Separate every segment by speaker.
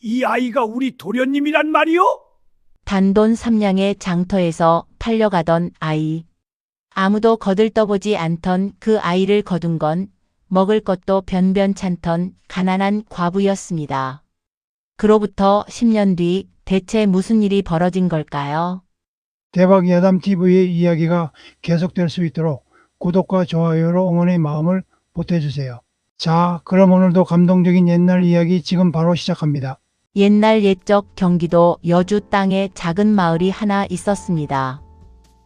Speaker 1: 이 아이가 우리 도련님이란 말이오?
Speaker 2: 단돈 3냥의 장터에서 팔려가던 아이. 아무도 거들떠보지 않던 그 아이를 거둔 건 먹을 것도 변변찮던 가난한 과부였습니다. 그로부터 10년 뒤 대체 무슨 일이 벌어진 걸까요?
Speaker 3: 대박 야담TV의 이야기가 계속될 수 있도록 구독과 좋아요로 응원의 마음을 보태주세요. 자, 그럼 오늘도 감동적인 옛날 이야기 지금 바로 시작합니다.
Speaker 2: 옛날 옛적 경기도 여주 땅에 작은 마을이 하나 있었습니다.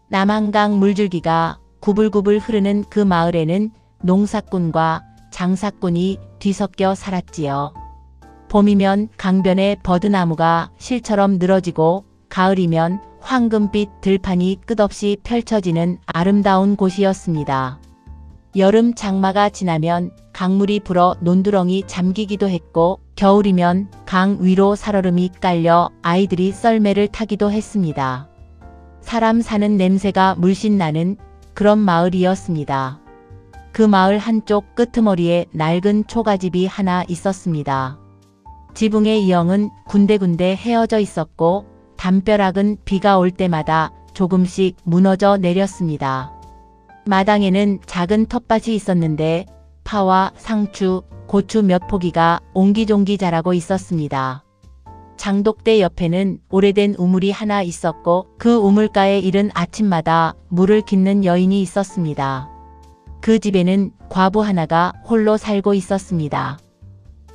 Speaker 2: 남한강 물줄기가 구불구불 흐르는 그 마을에는 농사꾼과 장사꾼이 뒤섞여 살았지요. 봄이면 강변에 버드나무가 실처럼 늘어지고 가을이면 황금빛 들판이 끝없이 펼쳐지는 아름다운 곳이었습니다. 여름 장마가 지나면 강물이 불어 논두렁이 잠기기도 했고 겨울이면 강 위로 살얼음이 깔려 아이들이 썰매를 타기도 했습니다. 사람 사는 냄새가 물씬 나는 그런 마을이었습니다. 그 마을 한쪽 끄트머리에 낡은 초가집이 하나 있었습니다. 지붕의 이형은 군데군데 헤어져 있었고 담벼락은 비가 올 때마다 조금씩 무너져 내렸습니다. 마당에는 작은 텃밭이 있었는데 파와 상추, 고추 몇 포기가 옹기종기 자라고 있었습니다. 장독대 옆에는 오래된 우물이 하나 있었고 그 우물가에 이른 아침마다 물을 깃는 여인이 있었습니다. 그 집에는 과부 하나가 홀로 살고 있었습니다.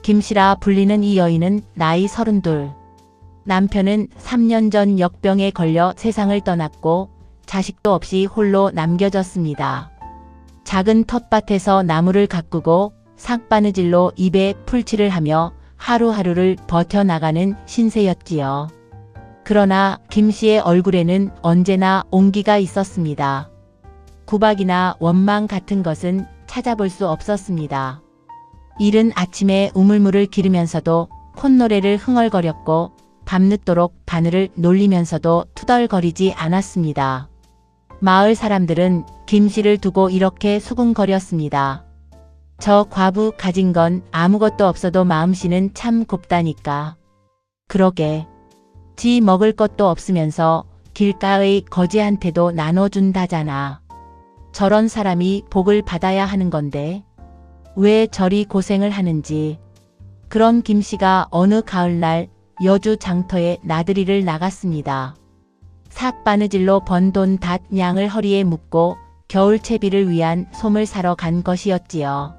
Speaker 2: 김씨라 불리는 이 여인은 나이 32. 남편은 3년 전 역병에 걸려 세상을 떠났고 자식도 없이 홀로 남겨졌습니다. 작은 텃밭에서 나무를 가꾸고 삭바느질로 입에 풀칠을 하며 하루하루를 버텨나가는 신세였지요. 그러나 김씨의 얼굴에는 언제나 온기가 있었습니다. 구박이나 원망 같은 것은 찾아볼 수 없었습니다. 이른 아침에 우물물을 기르면서도 콧노래를 흥얼거렸고 밤늦도록 바늘을 놀리면서도 투덜거리지 않았습니다. 마을 사람들은 김씨를 두고 이렇게 수군거렸습니다. 저 과부 가진 건 아무것도 없어도 마음씨는 참 곱다니까. 그러게. 지 먹을 것도 없으면서 길가의 거지한테도 나눠준다잖아. 저런 사람이 복을 받아야 하는 건데 왜 저리 고생을 하는지. 그런 김씨가 어느 가을날 여주 장터에 나들이를 나갔습니다. 삭바느질로 번 돈 닷냥을 허리에 묶고 겨울 채비를 위한 솜을 사러 간 것이었지요.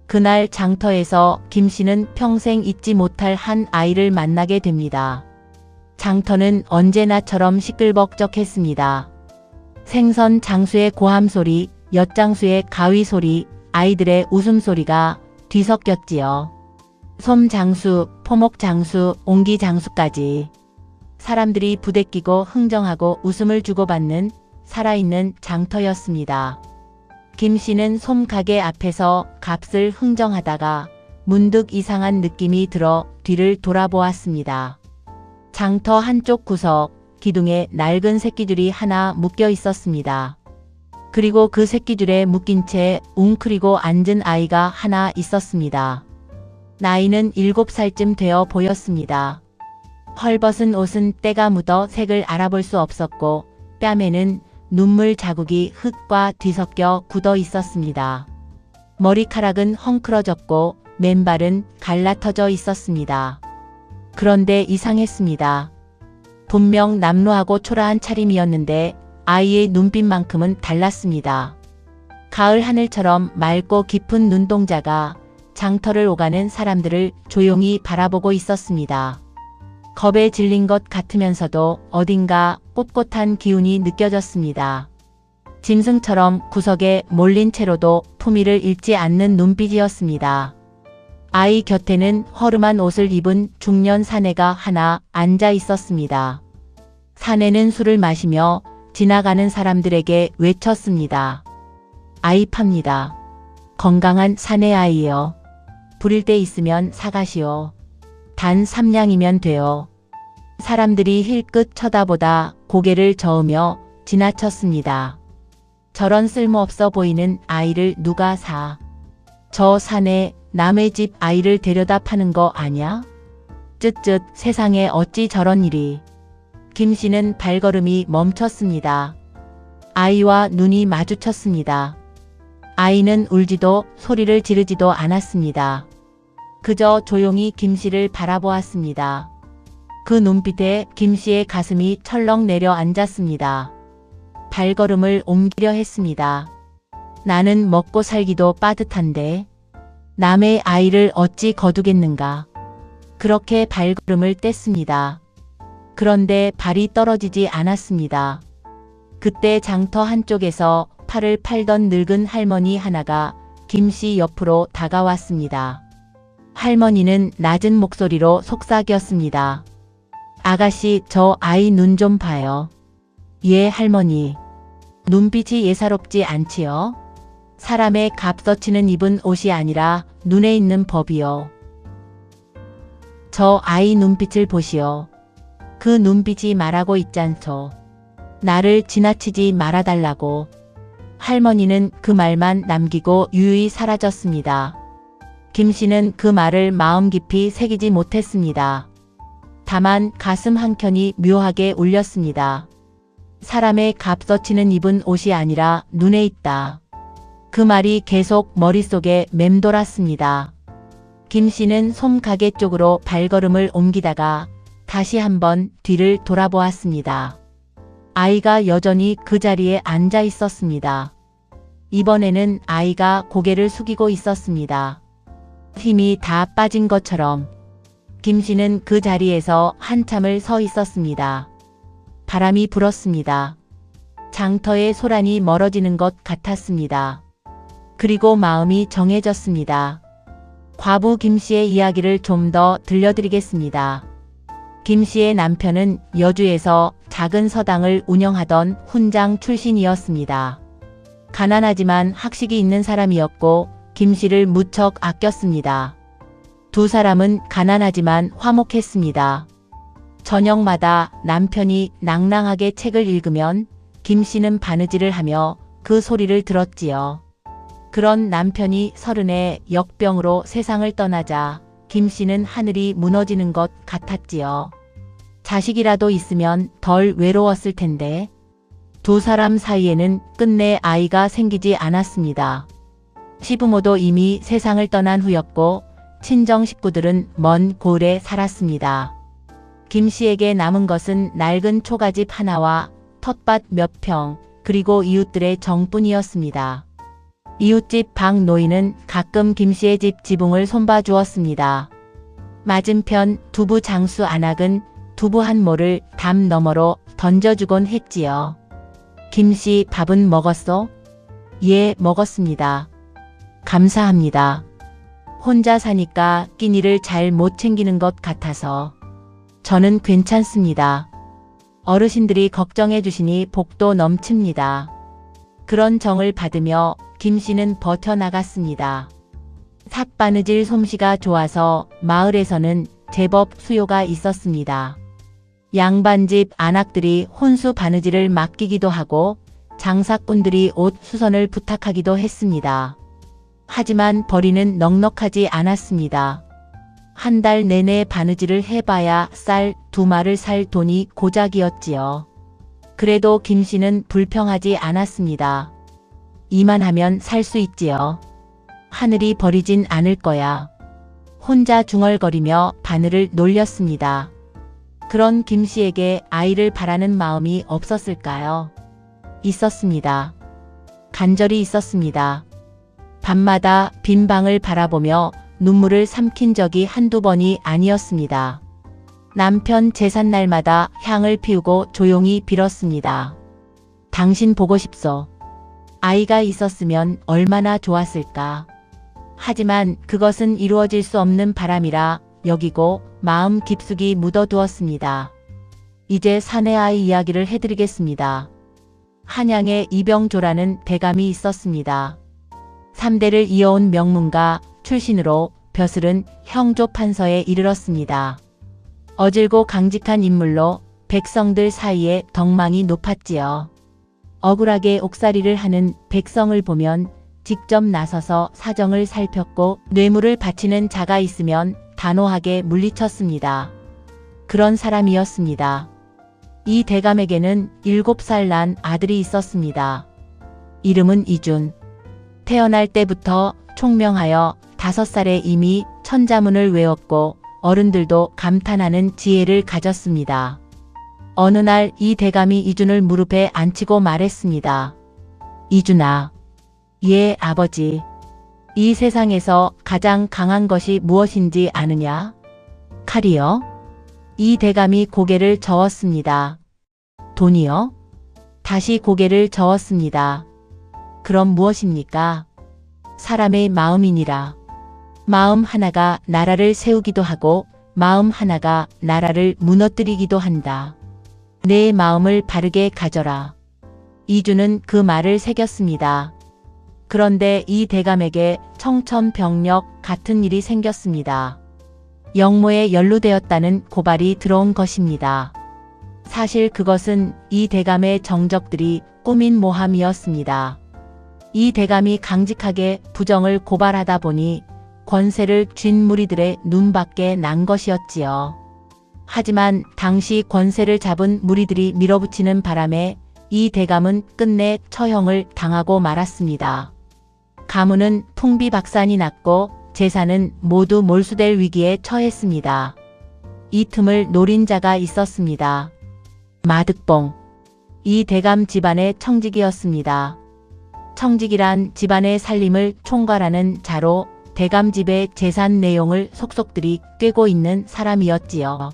Speaker 2: 그날 장터에서 김씨는 평생 잊지 못할 한 아이를 만나게 됩니다. 장터는 언제나처럼 시끌벅적했습니다. 생선 장수의 고함소리, 엿장수의 가위소리, 아이들의 웃음소리가 뒤섞였지요. 솜장수, 포목장수, 옹기장수까지. 사람들이 부대끼고 흥정하고 웃음을 주고받는 살아있는 장터였습니다. 김씨는 솜가게 앞에서 값을 흥정하다가 문득 이상한 느낌이 들어 뒤를 돌아보았습니다. 장터 한쪽 구석, 기둥에 낡은 새끼줄이 하나 묶여 있었습니다. 그리고 그 새끼줄에 묶인 채 웅크리고 앉은 아이가 하나 있었습니다. 나이는 7살쯤 되어 보였습니다. 헐벗은 옷은 때가 묻어 색을 알아볼 수 없었고 뺨에는 눈물 자국이 흙과 뒤섞여 굳어 있었습니다. 머리카락은 헝클어졌고 맨발은 갈라터져 있었습니다. 그런데 이상했습니다. 분명 남루하고 초라한 차림이었는데 아이의 눈빛만큼은 달랐습니다. 가을 하늘처럼 맑고 깊은 눈동자가 장터를 오가는 사람들을 조용히 바라보고 있었습니다. 겁에 질린 것 같으면서도 어딘가 꼿꼿한 기운이 느껴졌습니다. 짐승처럼 구석에 몰린 채로도 품위를 잃지 않는 눈빛이었습니다. 아이 곁에는 허름한 옷을 입은 중년 사내가 하나 앉아 있었습니다. 사내는 술을 마시며 지나가는 사람들에게 외쳤습니다. 아이 팝니다. 건강한 사내 아이요. 부릴 때 있으면 사가시오. 단 3냥이면 돼요. 사람들이 힐끗 쳐다보다 고개를 저으며 지나쳤습니다. 저런 쓸모없어 보이는 아이를 누가 사? 저 산에 남의 집 아이를 데려다 파는 거 아냐? 쯧쯧 세상에 어찌 저런 일이. 김씨는 발걸음이 멈췄습니다. 아이와 눈이 마주쳤습니다. 아이는 울지도 소리를 지르지도 않았습니다. 그저 조용히 김씨를 바라보았습니다. 그 눈빛에 김씨의 가슴이 철렁 내려앉았습니다. 발걸음을 옮기려 했습니다. 나는 먹고 살기도 빠듯한데 남의 아이를 어찌 거두겠는가. 그렇게 발걸음을 뗐습니다. 그런데 발이 떨어지지 않았습니다. 그때 장터 한쪽에서 팔을 팔던 늙은 할머니 하나가 김씨 옆으로 다가왔습니다. 할머니는 낮은 목소리로 속삭였습니다. 아가씨, 저 아이 눈 좀 봐요. 예, 할머니. 눈빛이 예사롭지 않지요? 사람의 값어치는 입은 옷이 아니라 눈에 있는 법이요. 저 아이 눈빛을 보시오. 그 눈빛이 말하고 있잖소. 나를 지나치지 말아달라고. 할머니는 그 말만 남기고 유유히 사라졌습니다. 김씨는 그 말을 마음 깊이 새기지 못했습니다. 다만 가슴 한켠이 묘하게 울렸습니다. 사람의 값어치는 입은 옷이 아니라 눈에 있다. 그 말이 계속 머릿속에 맴돌았습니다. 김씨는 솜가게 쪽으로 발걸음을 옮기다가 다시 한번 뒤를 돌아보았습니다. 아이가 여전히 그 자리에 앉아 있었습니다. 이번에는 아이가 고개를 숙이고 있었습니다. 힘이 다 빠진 것처럼 김씨는 그 자리에서 한참을 서 있었습니다. 바람이 불었습니다. 장터의 소란이 멀어지는 것 같았습니다. 그리고 마음이 정해졌습니다. 과부 김씨의 이야기를 좀 더 들려드리겠습니다. 김씨의 남편은 여주에서 작은 서당을 운영하던 훈장 출신이었습니다. 가난하지만 학식이 있는 사람이었고 김씨를 무척 아꼈습니다. 두 사람은 가난하지만 화목했습니다. 저녁마다 남편이 낭낭하게 책을 읽으면 김씨는 바느질을 하며 그 소리를 들었지요. 그런 남편이 30에 역병으로 세상을 떠나자 김씨는 하늘이 무너지는 것 같았지요. 자식이라도 있으면 덜 외로웠을 텐데 두 사람 사이에는 끝내 아이가 생기지 않았습니다. 시부모도 이미 세상을 떠난 후였고 친정 식구들은 먼 고을에 살았습니다. 김씨에게 남은 것은 낡은 초가집 하나와 텃밭 몇 평, 그리고 이웃들의 정뿐이었습니다. 이웃집 박 노인은 가끔 김씨의 집 지붕을 손봐 주었습니다. 맞은편 두부 장수 안악은 두부 한 모를 담 너머로 던져주곤 했지요. 김씨 밥은 먹었소? 예, 먹었습니다. 감사합니다. 혼자 사니까 끼니를 잘 못 챙기는 것 같아서. 저는 괜찮습니다. 어르신들이 걱정해 주시니 복도 넘칩니다. 그런 정을 받으며 김씨는 버텨나갔습니다. 삭바느질 솜씨가 좋아서 마을에서는 제법 수요가 있었습니다. 양반집 안악들이 혼수 바느질을 맡기기도 하고 장사꾼들이 옷 수선을 부탁하기도 했습니다. 하지만 벌이는 넉넉하지 않았습니다. 한 달 내내 바느질을 해봐야 쌀 2마를 살 돈이 고작이었지요. 그래도 김씨는 불평하지 않았습니다. 이만하면 살 수 있지요. 하늘이 버리진 않을 거야. 혼자 중얼거리며 바늘을 놀렸습니다. 그런 김씨에게 아이를 바라는 마음이 없었을까요? 있었습니다. 간절히 있었습니다. 밤마다 빈 방을 바라보며 눈물을 삼킨 적이 한두 번이 아니었습니다. 남편 제삿날마다 향을 피우고 조용히 빌었습니다. 당신 보고 싶소. 아이가 있었으면 얼마나 좋았을까. 하지만 그것은 이루어질 수 없는 바람이라 여기고 마음 깊숙이 묻어두었습니다. 이제 사내 아이 이야기를 해드리겠습니다. 한양에 이병조라는 대감이 있었습니다. 3대를 이어온 명문가 출신으로 벼슬은 형조 판서에 이르렀습니다. 어질고 강직한 인물로 백성들 사이에 덕망이 높았지요. 억울하게 옥살이를 하는 백성을 보면 직접 나서서 사정을 살폈고 뇌물을 바치는 자가 있으면 단호하게 물리쳤습니다. 그런 사람이었습니다. 이 대감에게는 7살 난 아들이 있었습니다. 이름은 이준. 태어날 때부터 총명하여 5살에 이미 천자문을 외웠고 어른들도 감탄하는 지혜를 가졌습니다. 어느 날 이 대감이 이준을 무릎에 앉히고 말했습니다. 이준아, 예, 아버지. 이 세상에서 가장 강한 것이 무엇인지 아느냐? 칼이요? 이 대감이 고개를 저었습니다. 돈이요? 다시 고개를 저었습니다. 그럼 무엇입니까? 사람의 마음이니라. 마음 하나가 나라를 세우기도 하고 마음 하나가 나라를 무너뜨리기도 한다. 내 마음을 바르게 가져라. 이준은 그 말을 새겼습니다. 그런데 이 대감에게 청천벽력 같은 일이 생겼습니다. 영모에 연루되었다는 고발이 들어온 것입니다. 사실 그것은 이 대감의 정적들이 꾸민 모함이었습니다. 이 대감이 강직하게 부정을 고발하다 보니 권세를 쥔 무리들의 눈밖에 난 것이었지요. 하지만 당시 권세를 잡은 무리들이 밀어붙이는 바람에 이 대감은 끝내 처형을 당하고 말았습니다. 가문은 풍비박산이 났고 재산은 모두 몰수될 위기에 처했습니다. 이 틈을 노린 자가 있었습니다. 마득봉. 이 대감 집안의 청직이었습니다. 청직이란 집안의 살림을 총괄하는 자로 대감 집의 재산 내용을 속속들이 꿰고 있는 사람이었지요.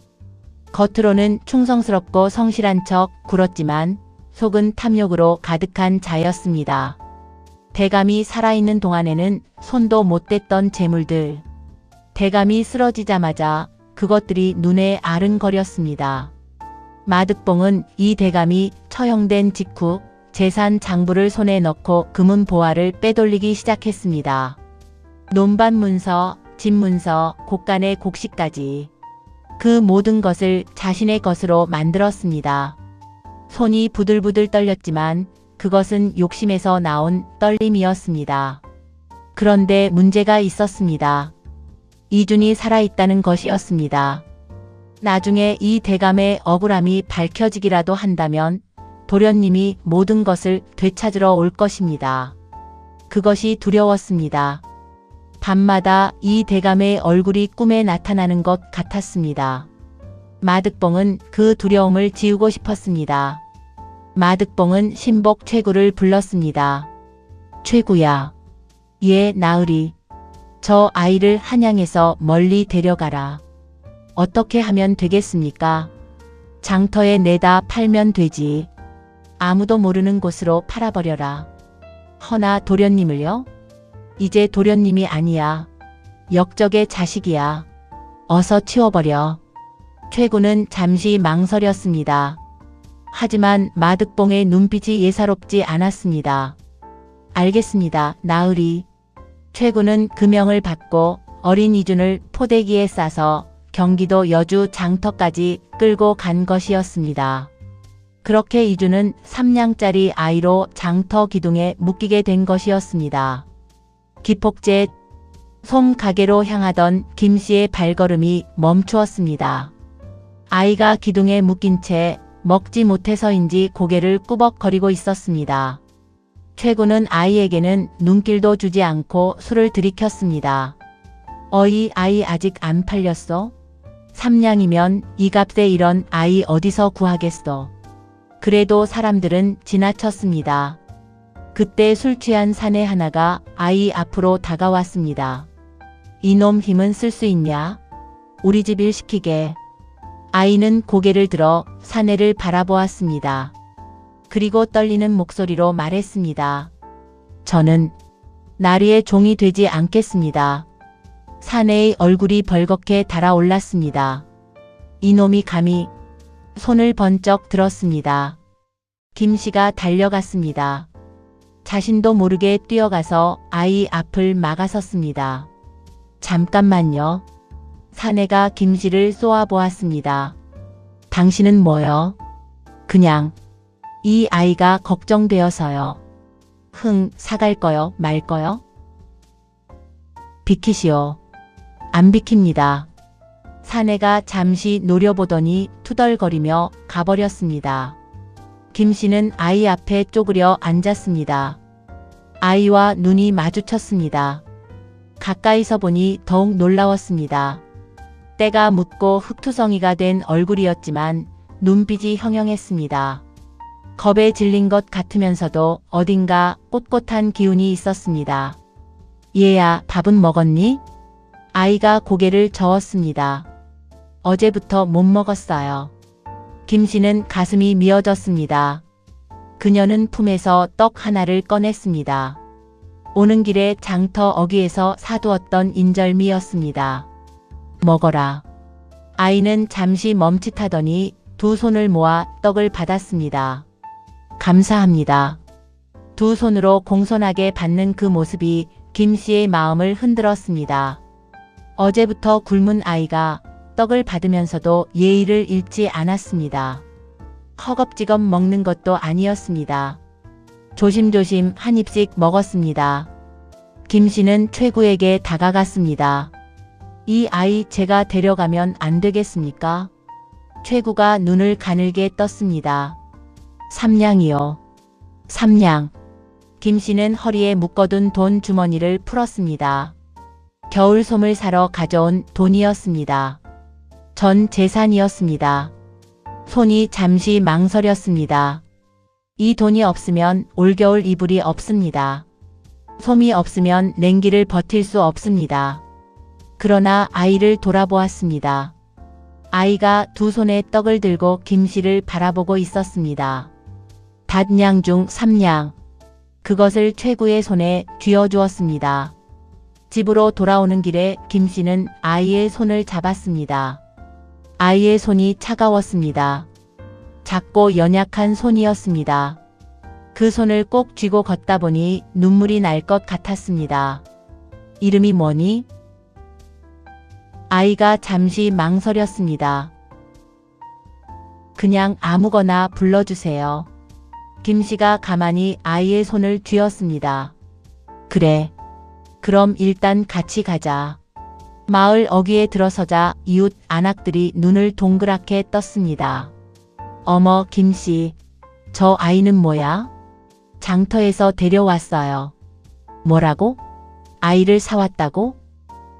Speaker 2: 겉으로는 충성스럽고 성실한 척 굴었지만 속은 탐욕으로 가득한 자였습니다. 대감이 살아있는 동안에는 손도 못 댔던 재물들. 대감이 쓰러지자마자 그것들이 눈에 아른거렸습니다. 마득봉은 이 대감이 처형된 직후 재산 장부를 손에 넣고 금은 보화를 빼돌리기 시작했습니다. 논반문서, 집문서, 곡간의 곡식까지 그 모든 것을 자신의 것으로 만들었습니다. 손이 부들부들 떨렸지만 그것은 욕심에서 나온 떨림이었습니다. 그런데 문제가 있었습니다. 이준이 살아있다는 것이었습니다. 나중에 이 대감의 억울함이 밝혀지기라도 한다면 도련님이 모든 것을 되찾으러 올 것입니다. 그것이 두려웠습니다. 밤마다 이 대감의 얼굴이 꿈에 나타나는 것 같았습니다. 마득봉은 그 두려움을 지우고 싶었습니다. 마득봉은 신복 최구를 불렀습니다. 최구야. 예, 나으리. 저 아이를 한양에서 멀리 데려가라. 어떻게 하면 되겠습니까? 장터에 내다 팔면 되지. 아무도 모르는 곳으로 팔아버려라. 허나 도련님을요? 이제 도련님이 아니야. 역적의 자식이야. 어서 치워버려. 최구는 잠시 망설였습니다. 하지만 마득봉의 눈빛이 예사롭지 않았습니다. 알겠습니다, 나으리. 최구는 금형을 받고 어린 이준을 포대기에 싸서 경기도 여주 장터까지 끌고 간 것이었습니다. 그렇게 이준은 3냥짜리 아이로 장터 기둥에 묶이게 된 것이었습니다. 기폭제 솜 가게로 향하던 김씨의 발걸음이 멈추었습니다. 아이가 기둥에 묶인 채 먹지 못해서인지 고개를 꾸벅거리고 있었습니다. 최구는 아이에게는 눈길도 주지 않고 술을 들이켰습니다. 어이, 아이 아직 안 팔렸어? 3냥이면 이 값에 이런 아이 어디서 구하겠어? 그래도 사람들은 지나쳤습니다. 그때 술 취한 사내 하나가 아이 앞으로 다가왔습니다. 이놈 힘은 쓸 수 있냐? 우리 집 일 시키게. 아이는 고개를 들어 사내를 바라보았습니다. 그리고 떨리는 목소리로 말했습니다. 저는 나리의 종이 되지 않겠습니다. 사내의 얼굴이 벌겋게 달아올랐습니다. 이놈이 감히. 손을 번쩍 들었습니다. 김씨가 달려갔습니다. 자신도 모르게 뛰어가서 아이 앞을 막아섰습니다. 잠깐만요. 사내가 김씨를 쏘아보았습니다. 당신은 뭐요? 그냥 이 아이가 걱정되어서요. 사갈 거요, 말 거요? 비키시오. 안 비킵니다. 사내가 잠시 노려보더니 투덜거리며 가버렸습니다. 김 씨는 아이 앞에 쪼그려 앉았습니다. 아이와 눈이 마주쳤습니다. 가까이서 보니 더욱 놀라웠습니다. 때가 묻고 흙투성이가 된 얼굴이었지만 눈빛이 형형했습니다. 겁에 질린 것 같으면서도 어딘가 꼿꼿한 기운이 있었습니다. 얘야, 밥은 먹었니? 아이가 고개를 저었습니다. 어제부터 못 먹었어요. 김 씨는 가슴이 미어졌습니다. 그녀는 품에서 떡 하나를 꺼냈습니다. 오는 길에 장터 어귀에서 사두었던 인절미였습니다. 먹어라. 아이는 잠시 멈칫하더니 두 손을 모아 떡을 받았습니다. 감사합니다. 두 손으로 공손하게 받는 그 모습이 김 씨의 마음을 흔들었습니다. 어제부터 굶은 아이가 떡을 받으면서도 예의를 잃지 않았습니다. 허겁지겁 먹는 것도 아니었습니다. 조심조심 한 입씩 먹었습니다. 김 씨는 최구에게 다가갔습니다. 이 아이 제가 데려가면 안 되겠습니까? 최구가 눈을 가늘게 떴습니다. 삼냥이요. 삼냥. 김 씨는 허리에 묶어둔 돈 주머니를 풀었습니다. 겨울 솜을 사러 가져온 돈이었습니다. 전 재산이었습니다. 손이 잠시 망설였습니다. 이 돈이 없으면 올겨울 이불이 없습니다. 솜이 없으면 냉기를 버틸 수 없습니다. 그러나 아이를 돌아보았습니다. 아이가 두 손에 떡을 들고 김 씨를 바라보고 있었습니다. 닷냥 중 삼냥. 그것을 최구의 손에 쥐어주었습니다. 집으로 돌아오는 길에 김 씨는 아이의 손을 잡았습니다. 아이의 손이 차가웠습니다. 작고 연약한 손이었습니다. 그 손을 꼭 쥐고 걷다 보니 눈물이 날 것 같았습니다. 이름이 뭐니? 아이가 잠시 망설였습니다. 그냥 아무거나 불러주세요. 김 씨가 가만히 아이의 손을 쥐었습니다. 그래. 그럼 일단 같이 가자. 마을 어귀에 들어서자 이웃 안악들이 눈을 동그랗게 떴습니다. 어머, 김 씨. 저 아이는 뭐야? 장터에서 데려왔어요. 뭐라고? 아이를 사왔다고?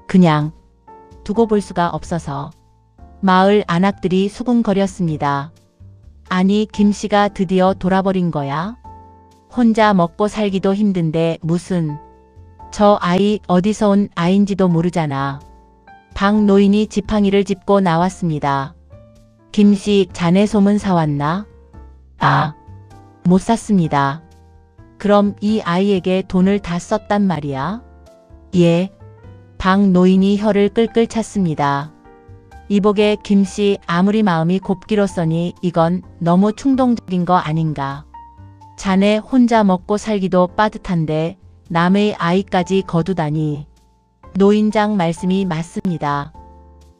Speaker 2: 그냥 두고 볼 수가 없어서. 마을 안악들이 수군거렸습니다. 아니, 김 씨가 드디어 돌아버린 거야? 혼자 먹고 살기도 힘든데 무슨. 저 아이 어디서 온 아인지도 모르잖아. 박 노인이 지팡이를 짚고 나왔습니다. 김 씨, 자네 솜은 사왔나? 아, 못 샀습니다. 그럼 이 아이에게 돈을 다 썼단 말이야? 예. 박 노인이 혀를 끌끌 찼습니다. 이복의 김 씨, 아무리 마음이 곱기로써니 이건 너무 충동적인 거 아닌가. 자네 혼자 먹고 살기도 빠듯한데 남의 아이까지 거두다니. 노인장 말씀이 맞습니다.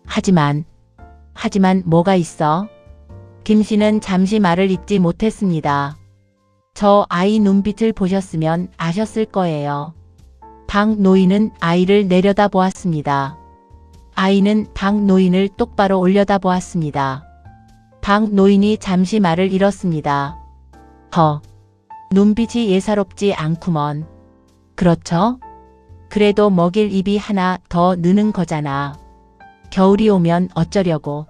Speaker 2: 하지만 뭐가 있어? 김 씨는 잠시 말을 잇지 못했습니다. 저 아이 눈빛을 보셨으면 아셨을 거예요. 박 노인은 아이를 내려다보았습니다. 아이는 박 노인을 똑바로 올려다보았습니다. 박 노인이 잠시 말을 잃었습니다. 눈빛이 예사롭지 않구먼. 그렇죠? 그래도 먹일 입이 하나 더 느는 거잖아. 겨울이 오면 어쩌려고.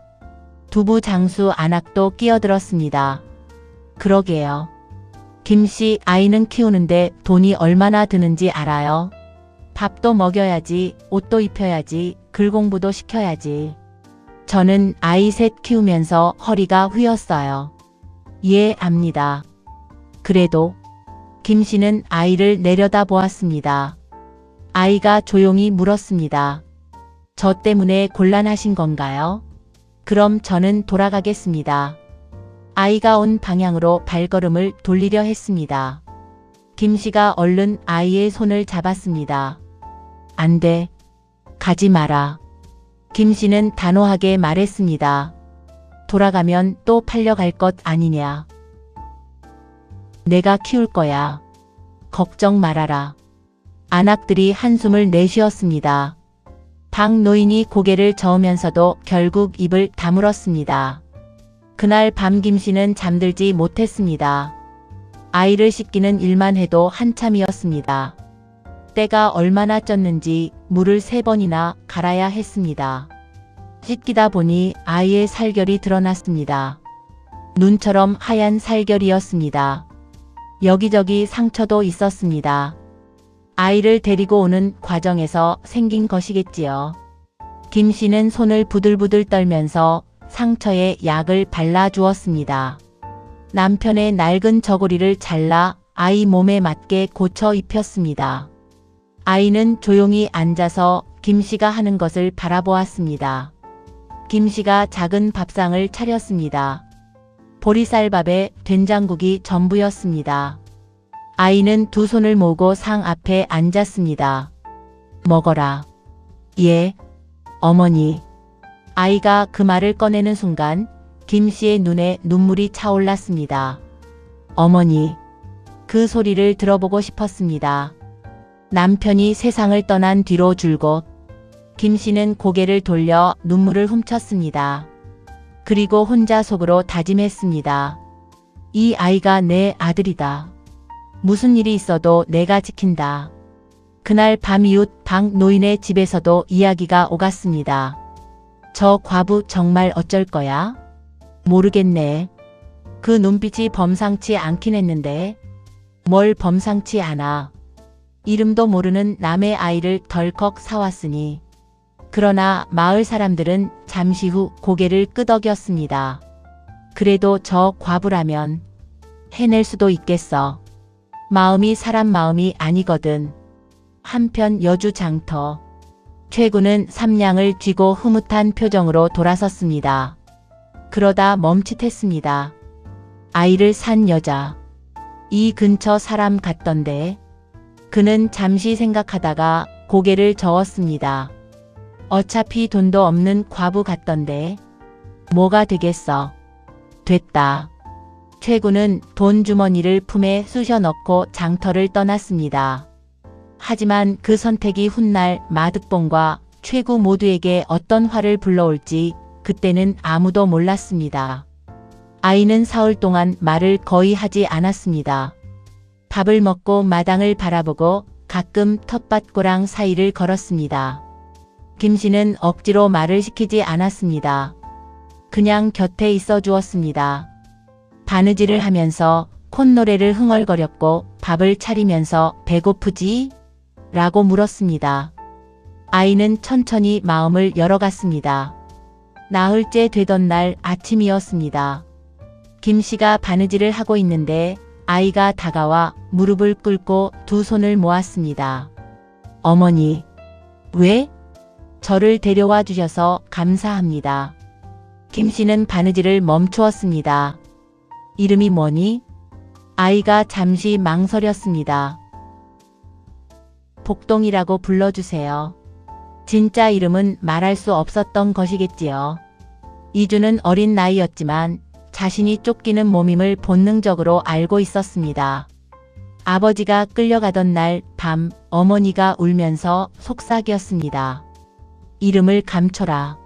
Speaker 2: 두부 장수 안악도 끼어들었습니다. 그러게요. 김 씨, 아이는 키우는데 돈이 얼마나 드는지 알아요? 밥도 먹여야지, 옷도 입혀야지, 글공부도 시켜야지. 저는 아이 셋 키우면서 허리가 휘었어요. 예, 압니다. 그래도 김 씨는 아이를 내려다보았습니다. 아이가 조용히 물었습니다. 저 때문에 곤란하신 건가요? 그럼 저는 돌아가겠습니다. 아이가 온 방향으로 발걸음을 돌리려 했습니다. 김 씨가 얼른 아이의 손을 잡았습니다. 안 돼. 가지 마라. 김 씨는 단호하게 말했습니다. 돌아가면 또 팔려갈 것 아니냐. 내가 키울 거야. 걱정 말아라. 안악들이 한숨을 내쉬었습니다. 박 노인이 고개를 저으면서도 결국 입을 다물었습니다. 그날 밤 김씨는 잠들지 못했습니다. 아이를 씻기는 일만 해도 한참이었습니다. 때가 얼마나 쪘는지 물을 3번이나 갈아야 했습니다. 씻기다 보니 아이의 살결이 드러났습니다. 눈처럼 하얀 살결이었습니다. 여기저기 상처도 있었습니다. 아이를 데리고 오는 과정에서 생긴 것이겠지요. 김씨는 손을 부들부들 떨면서 상처에 약을 발라주었습니다. 남편의 낡은 저고리를 잘라 아이 몸에 맞게 고쳐 입혔습니다. 아이는 조용히 앉아서 김씨가 하는 것을 바라보았습니다. 김씨가 작은 밥상을 차렸습니다. 보리쌀밥에 된장국이 전부였습니다. 아이는 두 손을 모으고 상 앞에 앉았습니다. 먹어라. 예, 어머니. 아이가 그 말을 꺼내는 순간 김씨의 눈에 눈물이 차올랐습니다. 어머니. 그 소리를 들어보고 싶었습니다. 남편이 세상을 떠난 뒤로 줄곧 김씨는 고개를 돌려 눈물을 훔쳤습니다. 그리고 혼자 속으로 다짐했습니다. 이 아이가 내 아들이다. 무슨 일이 있어도 내가 지킨다. 그날 밤 이웃 박 노인의 집에서도 이야기가 오갔습니다. 저 과부 정말 어쩔 거야? 모르겠네. 그 눈빛이 범상치 않긴 했는데 뭘 범상치 않아. 이름도 모르는 남의 아이를 덜컥 사왔으니. 그러나 마을 사람들은 잠시 후 고개를 끄덕였습니다. 그래도 저 과부라면 해낼 수도 있겠어. 마음이 사람 마음이 아니거든. 한편 여주 장터. 최구는 삼냥을 쥐고 흐뭇한 표정으로 돌아섰습니다. 그러다 멈칫했습니다. 아이를 산 여자. 이 근처 사람 같던데. 그는 잠시 생각하다가 고개를 저었습니다. 어차피 돈도 없는 과부 같던데. 뭐가 되겠어. 됐다. 최구는 돈 주머니를 품에 쑤셔 넣고 장터를 떠났습니다. 하지만 그 선택이 훗날 마득봉과 최구 모두에게 어떤 화를 불러올지 그때는 아무도 몰랐습니다. 아이는 사흘 동안 말을 거의 하지 않았습니다. 밥을 먹고 마당을 바라보고 가끔 텃밭고랑 사이를 걸었습니다. 김씨는 억지로 말을 시키지 않았습니다. 그냥 곁에 있어 주었습니다. 바느질을 하면서 콧노래를 흥얼거렸고 밥을 차리면서 배고프지? 라고 물었습니다. 아이는 천천히 마음을 열어갔습니다. 나흘째 되던 날 아침이었습니다. 김씨가 바느질을 하고 있는데 아이가 다가와 무릎을 꿇고 두 손을 모았습니다. 어머니, 왜? 저를 데려와 주셔서 감사합니다. 김씨는 바느질을 멈추었습니다. 이름이 뭐니? 아이가 잠시 망설였습니다. 복동이라고 불러주세요. 진짜 이름은 말할 수 없었던 것이겠지요. 이주는 어린 나이였지만 자신이 쫓기는 몸임을 본능적으로 알고 있었습니다. 아버지가 끌려가던 날 밤 어머니가 울면서 속삭였습니다. 이름을 감춰라.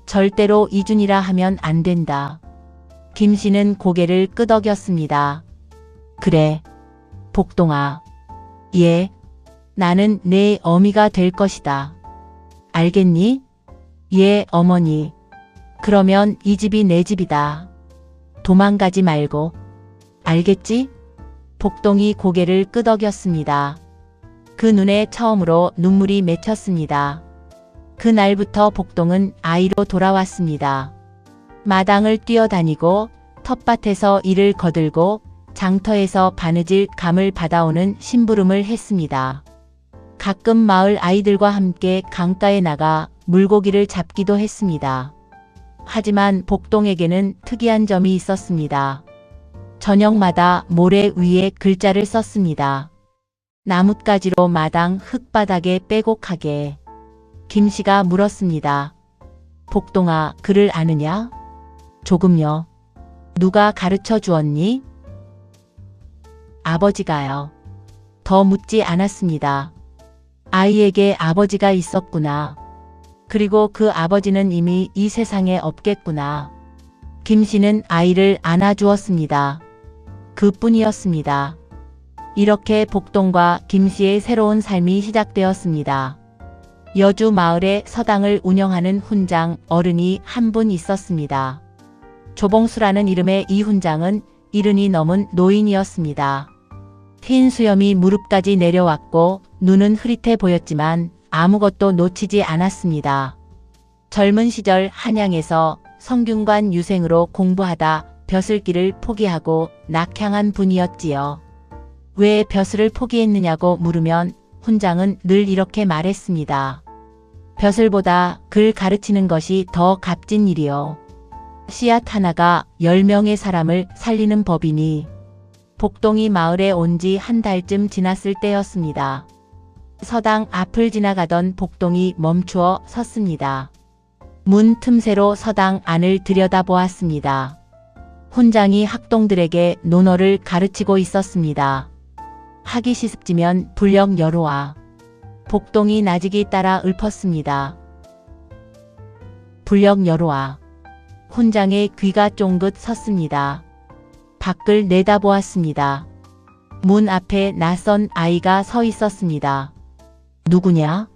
Speaker 2: 절대로 이준이라 하면 안 된다. 김씨는 고개를 끄덕였습니다. 그래. 복동아. 예. 나는 내 어미가 될 것이다. 알겠니? 예, 어머니. 그러면 이 집이 내 집이다. 도망가지 말고. 알겠지? 복동이 고개를 끄덕였습니다. 그 눈에 처음으로 눈물이 맺혔습니다. 그날부터 복동은 아이로 돌아왔습니다. 마당을 뛰어다니고 텃밭에서 일을 거들고 장터에서 바느질 감을 받아오는 심부름을 했습니다. 가끔 마을 아이들과 함께 강가에 나가 물고기를 잡기도 했습니다. 하지만 복동에게는 특이한 점이 있었습니다. 저녁마다 모래 위에 글자를 썼습니다. 나뭇가지로 마당 흙바닥에 빼곡하게. 김씨가 물었습니다. 복동아, 글을 아느냐? 조금요. 누가 가르쳐 주었니? 아버지가요. 더 묻지 않았습니다. 아이에게 아버지가 있었구나. 그리고 그 아버지는 이미 이 세상에 없겠구나. 김 씨는 아이를 안아주었습니다. 그뿐이었습니다. 이렇게 복동과 김 씨의 새로운 삶이 시작되었습니다. 여주 마을에 서당을 운영하는 훈장 어른이 한 분 있었습니다. 조봉수라는 이름의 이 훈장은 70이 넘은 노인이었습니다. 흰 수염이 무릎까지 내려왔고 눈은 흐릿해 보였지만 아무것도 놓치지 않았습니다. 젊은 시절 한양에서 성균관 유생으로 공부하다 벼슬길을 포기하고 낙향한 분이었지요. 왜 벼슬을 포기했느냐고 물으면 훈장은 늘 이렇게 말했습니다. 벼슬보다 글 가르치는 것이 더 값진 일이요. 씨앗 하나가 10명의 사람을 살리는 법이니. 복동이 마을에 온 지 한 달쯤 지났을 때였습니다. 서당 앞을 지나가던 복동이 멈추어 섰습니다. 문 틈새로 서당 안을 들여다보았습니다. 훈장이 학동들에게 논어를 가르치고 있었습니다. 하기 시습지면 불력 여로와. 복동이 나직이 따라 읊었습니다. 불력 여로와. 훈장의 귀가 쫑긋 섰습니다. 밖을 내다보았습니다. 문 앞에 낯선 아이가 서 있었습니다. 누구냐?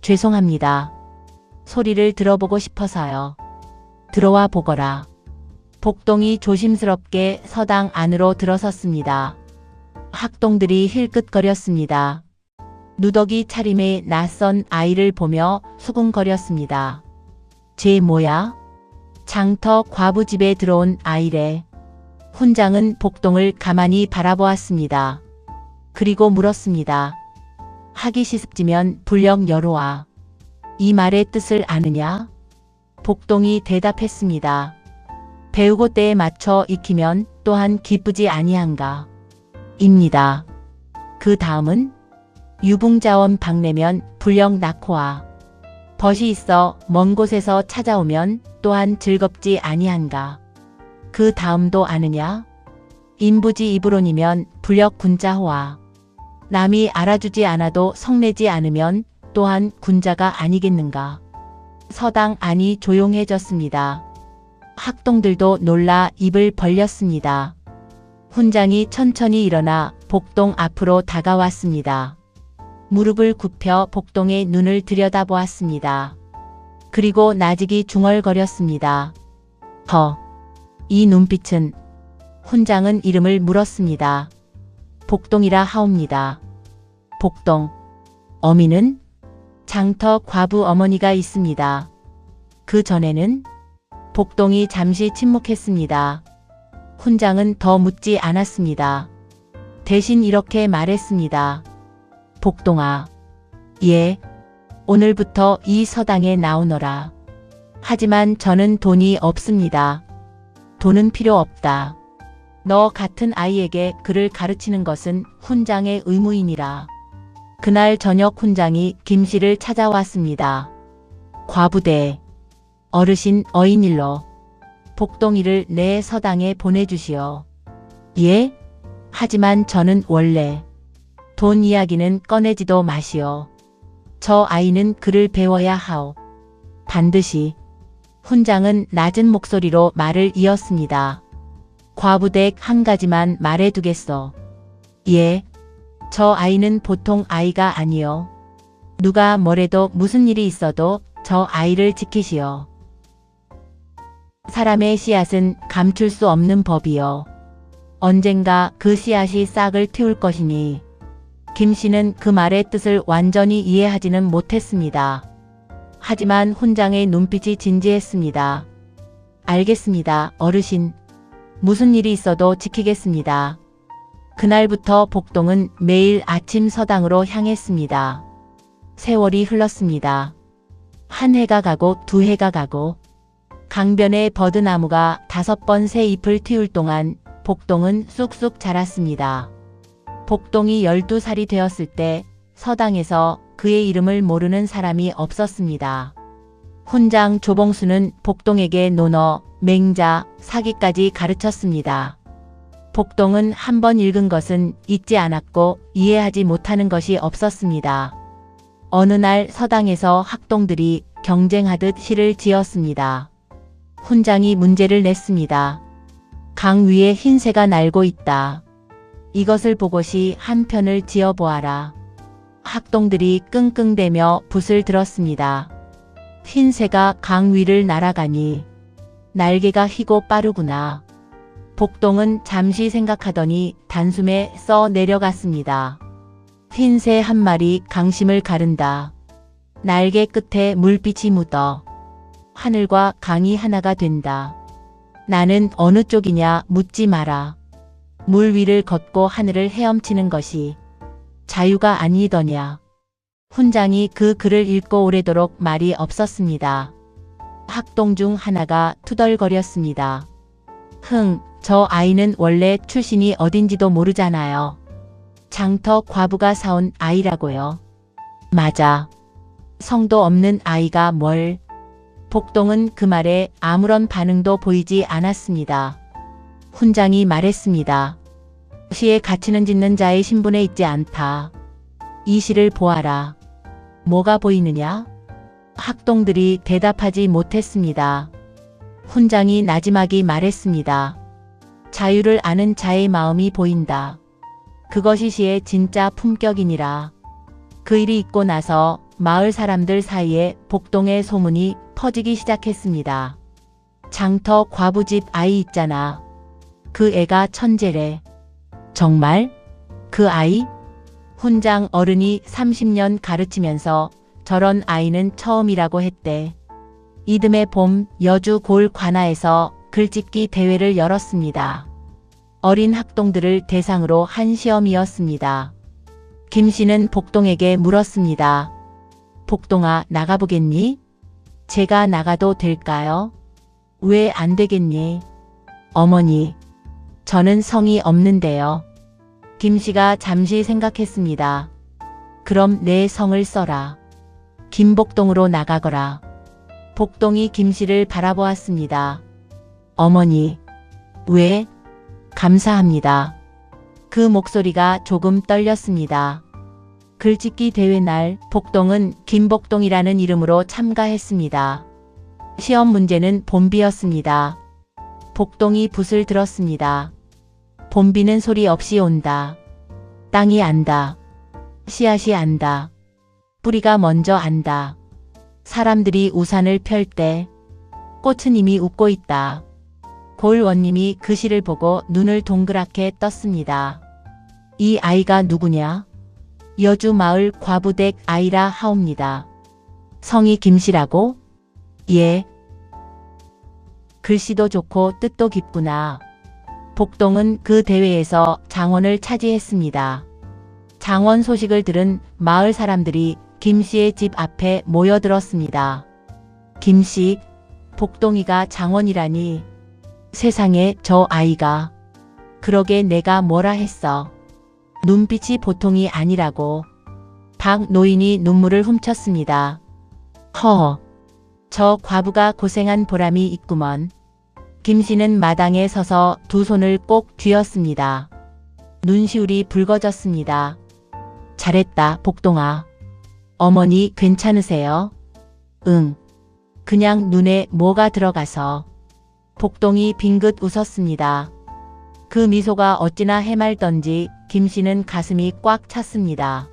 Speaker 2: 죄송합니다. 소리를 들어보고 싶어서요. 들어와 보거라. 복동이 조심스럽게 서당 안으로 들어섰습니다. 학동들이 힐끗거렸습니다. 누더기 차림의 낯선 아이를 보며 수군거렸습니다. 쟤 뭐야? 장터 과부 집에 들어온 아이래. 훈장은 복동을 가만히 바라보았습니다. 그리고 물었습니다. 하기 시습지면 불력 여로와. 이 말의 뜻을 아느냐? 복동이 대답했습니다. 배우고 때에 맞춰 익히면 또한 기쁘지 아니한가. 입니다. 그 다음은 유붕자원 박내면 불력 낳고와. 벗이 있어 먼 곳에서 찾아오면 또한 즐겁지 아니한가. 그 다음도 아느냐? 인부지 이브론이면 불력 군자호와. 남이 알아주지 않아도 성내지 않으면 또한 군자가 아니겠는가. 서당 안이 조용해졌습니다. 학동들도 놀라 입을 벌렸습니다. 훈장이 천천히 일어나 복동 앞으로 다가왔습니다. 무릎을 굽혀 복동의 눈을 들여다보았습니다. 그리고 나직이 중얼거렸습니다. 이 눈빛은. 훈장은 이름을 물었습니다. 복동이라 하옵니다. 복동. 어미는? 장터 과부 어머니가 있습니다. 그 전에는? 복동이 잠시 침묵했습니다. 훈장은 더 묻지 않았습니다. 대신 이렇게 말했습니다. 복동아. 예. 오늘부터 이 서당에 나오너라. 하지만 저는 돈이 없습니다. 돈은 필요 없다. 너 같은 아이에게 글을 가르치는 것은 훈장의 의무이니라. 그날 저녁 훈장이 김 씨를 찾아왔습니다. 과부대. 어르신 어인일로. 복동이를 내 서당에 보내주시오. 예? 하지만 저는 원래 돈 이야기는 꺼내지도 마시오. 저 아이는 글을 배워야 하오. 반드시. 훈장은 낮은 목소리로 말을 이었습니다. 과부댁 한 가지만 말해두겠소. 예. 저 아이는 보통 아이가 아니요. 누가 뭐래도 무슨 일이 있어도 저 아이를 지키시오. 사람의 씨앗은 감출 수 없는 법이요. 언젠가 그 씨앗이 싹을 틔울 것이니. 김 씨는 그 말의 뜻을 완전히 이해하지는 못했습니다. 하지만 훈장의 눈빛이 진지했습니다. 알겠습니다, 어르신. 무슨 일이 있어도 지키겠습니다. 그날부터 복동은 매일 아침 서당으로 향했습니다. 세월이 흘렀습니다. 한 해가 가고 두 해가 가고 강변의 버드나무가 5번 새 잎을 틔울 동안 복동은 쑥쑥 자랐습니다. 복동이 12살이 되었을 때 서당에서 그의 이름을 모르는 사람이 없었습니다. 훈장 조봉수는 복동에게 논어, 맹자, 사기까지 가르쳤습니다. 복동은 한 번 읽은 것은 잊지 않았고 이해하지 못하는 것이 없었습니다. 어느 날 서당에서 학동들이 경쟁하듯 시를 지었습니다. 훈장이 문제를 냈습니다. 강 위에 흰새가 날고 있다. 이것을 보고시 한 편을 지어보아라. 학동들이 끙끙대며 붓을 들었습니다. 흰새가 강 위를 날아가니 날개가 희고 빠르구나. 복동은 잠시 생각하더니 단숨에 써 내려갔습니다. 흰새 한 마리 강심을 가른다. 날개 끝에 물빛이 묻어 하늘과 강이 하나가 된다. 나는 어느 쪽이냐 묻지 마라. 물 위를 걷고 하늘을 헤엄치는 것이 자유가 아니더냐. 훈장이 그 글을 읽고 오래도록 말이 없었습니다. 학동 중 하나가 투덜거렸습니다. 저 아이는 원래 출신이 어딘지도 모르잖아요. 장터 과부가 사온 아이라고요. 맞아. 성도 없는 아이가 뭘. 복동은 그 말에 아무런 반응도 보이지 않았습니다. 훈장이 말했습니다. 시에 가치는 짓는 자의 신분에 있지 않다. 이 시를 보아라. 뭐가 보이느냐? 학동들이 대답하지 못했습니다. 훈장이 나지막이 말했습니다. 자유를 아는 자의 마음이 보인다. 그것이 시의 진짜 품격이니라. 그 일이 있고 나서 마을 사람들 사이에 복동의 소문이 퍼지기 시작했습니다. 장터 과부집 아이 있잖아. 그 애가 천재래. 정말? 그 아이? 훈장 어른이 30년 가르치면서 저런 아이는 처음이라고 했대. 이듬해 봄 여주 골 관아에서 글짓기 대회를 열었습니다. 어린 학동들을 대상으로 한 시험이었습니다. 김 씨는 복동에게 물었습니다. 복동아, 나가보겠니? 제가 나가도 될까요? 왜 안 되겠니? 어머니, 저는 성이 없는데요. 김 씨가 잠시 생각했습니다. 그럼 내 성을 써라. 김복동으로 나가거라. 복동이 김 씨를 바라보았습니다. 어머니, 왜? 감사합니다. 그 목소리가 조금 떨렸습니다. 글짓기 대회 날 복동은 김복동이라는 이름으로 참가했습니다. 시험 문제는 봄비였습니다. 복동이 붓을 들었습니다. 봄비는 소리 없이 온다. 땅이 안다. 씨앗이 안다. 뿌리가 먼저 안다. 사람들이 우산을 펼 때 꽃은 이미 웃고 있다. 골원님이 그 시를 보고 눈을 동그랗게 떴습니다. 이 아이가 누구냐? 여주 마을 과부댁 아이라 하옵니다. 성이 김씨라고? 예. 글씨도 좋고 뜻도 깊구나. 복동은 그 대회에서 장원을 차지했습니다. 장원 소식을 들은 마을 사람들이 김씨의 집 앞에 모여들었습니다. 김씨, 복동이가 장원이라니. 세상에 저 아이가. 그러게 내가 뭐라 했어. 눈빛이 보통이 아니라고. 박 노인이 눈물을 훔쳤습니다. 허, 저 과부가 고생한 보람이 있구먼. 김씨는 마당에 서서 두 손을 꼭 쥐었습니다. 눈시울이 붉어졌습니다. 잘했다, 복동아. 어머니 괜찮으세요? 응. 그냥 눈에 뭐가 들어가서. 복동이 빙긋 웃었습니다. 그 미소가 어찌나 해맑던지 김씨는 가슴이 꽉 찼습니다.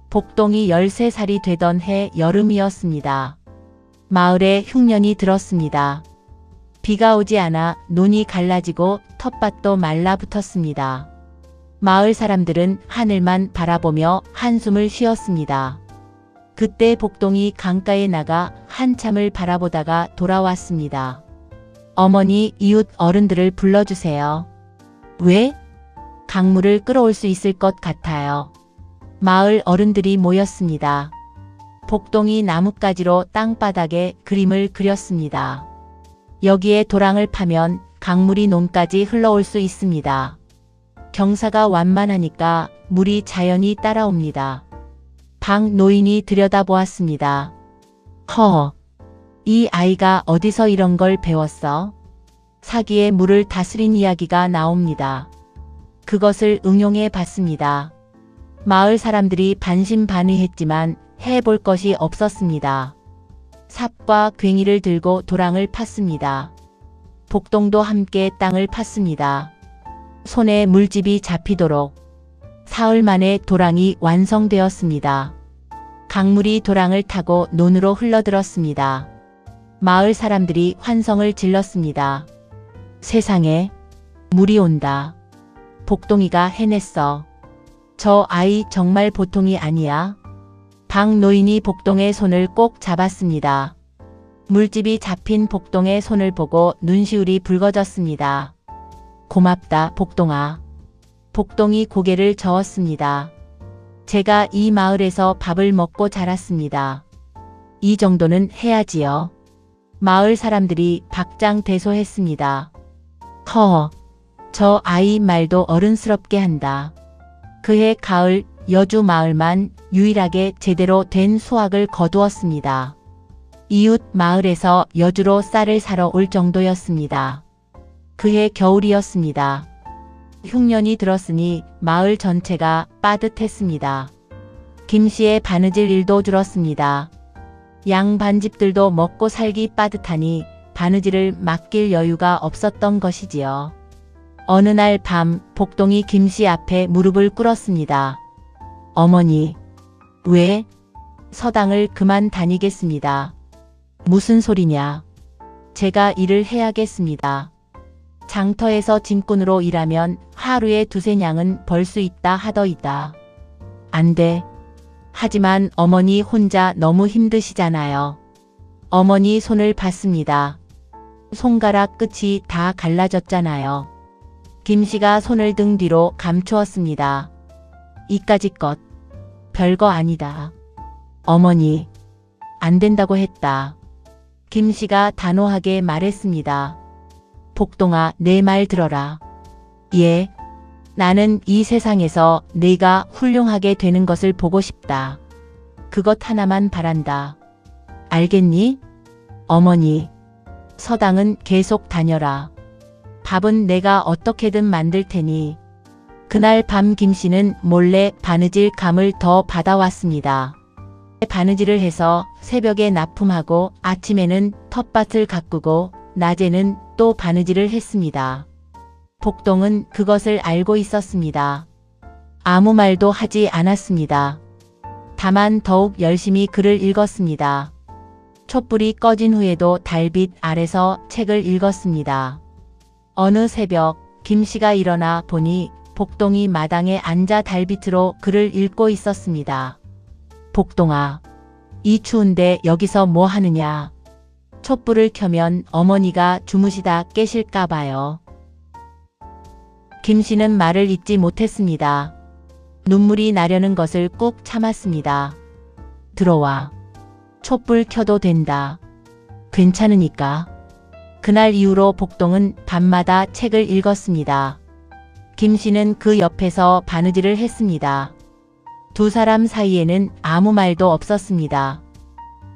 Speaker 2: 복동이 13살이 되던 해 여름이었습니다. 마을에 흉년이 들었습니다. 비가 오지 않아 논이 갈라지고 텃밭도 말라붙었습니다. 마을 사람들은 하늘만 바라보며 한숨을 쉬었습니다. 그때 복동이 강가에 나가 한참을 바라보다가 돌아왔습니다. 어머니, 이웃 어른들을 불러주세요. 왜? 강물을 끌어올 수 있을 것 같아요. 마을 어른들이 모였습니다. 복동이 나뭇가지로 땅바닥에 그림을 그렸습니다. 여기에 도랑을 파면 강물이 논까지 흘러올 수 있습니다. 경사가 완만하니까 물이 자연히 따라옵니다. 박 노인이 들여다보았습니다. 허, 이 아이가 어디서 이런 걸 배웠어? 사기에 물을 다스린 이야기가 나옵니다. 그것을 응용해 봤습니다. 마을 사람들이 반신반의했지만 해볼 것이 없었습니다. 삽과 괭이를 들고 도랑을 팠습니다. 복동도 함께 땅을 팠습니다. 손에 물집이 잡히도록 사흘 만에 도랑이 완성되었습니다. 강물이 도랑을 타고 논으로 흘러들었습니다. 마을 사람들이 환성을 질렀습니다. 세상에, 물이 온다. 복동이가 해냈어. 저 아이 정말 보통이 아니야. 박 노인이 복동의 손을 꼭 잡았습니다. 물집이 잡힌 복동의 손을 보고 눈시울이 붉어졌습니다. 고맙다, 복동아. 복동이 고개를 저었습니다. 제가 이 마을에서 밥을 먹고 자랐습니다. 이 정도는 해야지요. 마을 사람들이 박장대소했습니다. 저 아이 말도 어른스럽게 한다. 그해 가을 여주 마을만 유일하게 제대로 된 수확을 거두었습니다. 이웃 마을에서 여주로 쌀을 사러 올 정도였습니다. 그해 겨울이었습니다. 흉년이 들었으니 마을 전체가 빠듯했습니다. 김씨의 바느질 일도 줄었습니다. 양반집들도 먹고 살기 빠듯하니 바느질을 맡길 여유가 없었던 것이지요. 어느 날 밤 복동이 김씨 앞에 무릎을 꿇었습니다. 어머니, 왜? 서당을 그만 다니겠습니다. 무슨 소리냐? 제가 일을 해야겠습니다. 장터에서 짐꾼으로 일하면 하루에 두세 냥은 벌 수 있다 하더이다. 안 돼. 하지만 어머니 혼자 너무 힘드시잖아요. 어머니 손을 봤습니다. 손가락 끝이 다 갈라졌잖아요. 김씨가 손을 등 뒤로 감추었습니다. 이까짓 것 별거 아니다. 어머니, 안 된다고 했다. 김씨가 단호하게 말했습니다. 복동아, 내 말 들어라. 예, 나는 이 세상에서 네가 훌륭하게 되는 것을 보고 싶다. 그것 하나만 바란다. 알겠니? 어머니, 서당은 계속 다녀라. 밥은 내가 어떻게든 만들 테니. 그날 밤 김씨는 몰래 바느질 감을 더 받아왔습니다. 바느질을 해서 새벽에 납품하고 아침에는 텃밭을 가꾸고 낮에는 또 바느질을 했습니다. 복동은 그것을 알고 있었습니다. 아무 말도 하지 않았습니다. 다만 더욱 열심히 글을 읽었습니다. 촛불이 꺼진 후에도 달빛 아래서 책을 읽었습니다. 어느 새벽 김씨가 일어나 보니 복동이 마당에 앉아 달빛으로 글을 읽고 있었습니다. 복동아, 이 추운데 여기서 뭐 하느냐? 촛불을 켜면 어머니가 주무시다 깨실까 봐요. 김씨는 말을 잇지 못했습니다. 눈물이 나려는 것을 꾹 참았습니다. 들어와. 촛불 켜도 된다. 괜찮으니까. 그날 이후로 복동은 밤마다 책을 읽었습니다. 김씨는 그 옆에서 바느질을 했습니다. 두 사람 사이에는 아무 말도 없었습니다.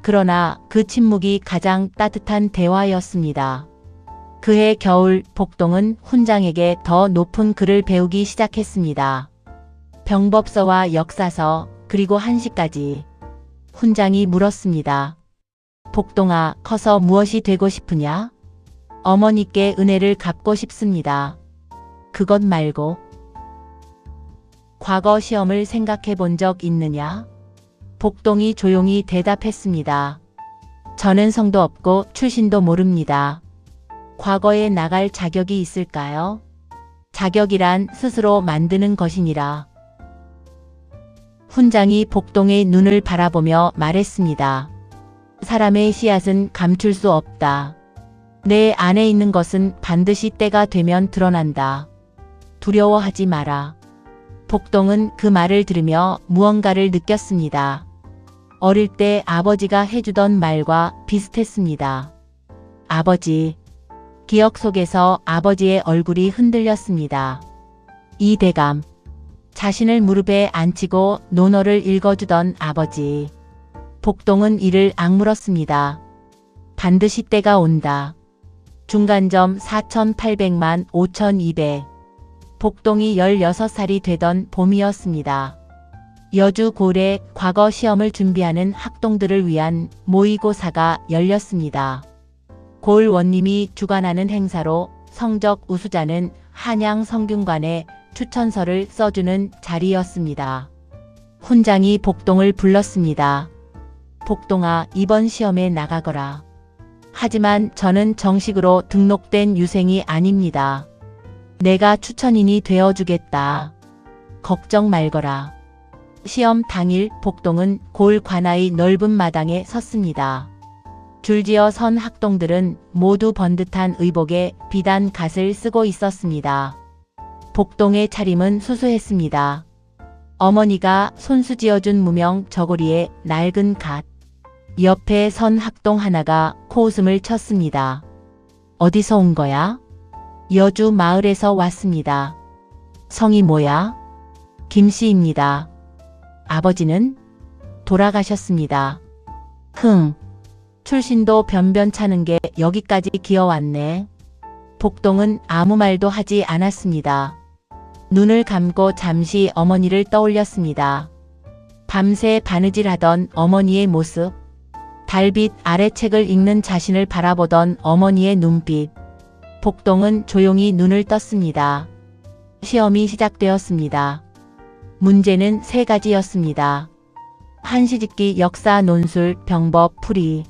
Speaker 2: 그러나 그 침묵이 가장 따뜻한 대화였습니다. 그해 겨울 복동은 훈장에게 더 높은 글을 배우기 시작했습니다. 병법서와 역사서 그리고 한시까지. 훈장이 물었습니다. 복동아, 커서 무엇이 되고 싶으냐? 어머니께 은혜를 갚고 싶습니다. 그것 말고. 과거 시험을 생각해 본 적 있느냐? 복동이 조용히 대답했습니다. 저는 성도 없고 출신도 모릅니다. 과거에 나갈 자격이 있을까요? 자격이란 스스로 만드는 것이니라. 훈장이 복동의 눈을 바라보며 말했습니다. 사람의 씨앗은 감출 수 없다. 내 안에 있는 것은 반드시 때가 되면 드러난다. 두려워하지 마라. 복동은 그 말을 들으며 무언가를 느꼈습니다. 어릴 때 아버지가 해주던 말과 비슷했습니다. 아버지. 기억 속에서 아버지의 얼굴이 흔들렸습니다. 이 대감. 자신을 무릎에 앉히고 논어를 읽어주던 아버지. 복동은 이를 악물었습니다. 반드시 때가 온다. 중간점 4,800만 5,200. 복동이 16살이 되던 봄이었습니다. 여주 고을에 과거 시험을 준비하는 학동들을 위한 모의고사가 열렸습니다. 고을 원님이 주관하는 행사로 성적 우수자는 한양 성균관에 추천서를 써주는 자리였습니다. 훈장이 복동을 불렀습니다. 복동아, 이번 시험에 나가거라. 하지만 저는 정식으로 등록된 유생이 아닙니다. 내가 추천인이 되어주겠다. 걱정 말거라. 시험 당일 복동은 고을 관아의 넓은 마당에 섰습니다. 줄지어 선 학동들은 모두 번듯한 의복에 비단 갓을 쓰고 있었습니다. 복동의 차림은 수수했습니다. 어머니가 손수지어준 무명 저고리에 낡은 갓. 옆에 선 학동 하나가 코웃음을 쳤습니다. 어디서 온 거야? 여주 마을에서 왔습니다. 성이 뭐야? 김씨입니다. 아버지는? 돌아가셨습니다. 출신도 변변찮은 게 여기까지 기어왔네. 복동은 아무 말도 하지 않았습니다. 눈을 감고 잠시 어머니를 떠올렸습니다. 밤새 바느질하던 어머니의 모습, 달빛 아래 책을 읽는 자신을 바라보던 어머니의 눈빛. 복동은 조용히 눈을 떴습니다. 시험이 시작되었습니다. 문제는 3가지였습니다. 한시짓기, 역사, 논술, 병법, 풀이.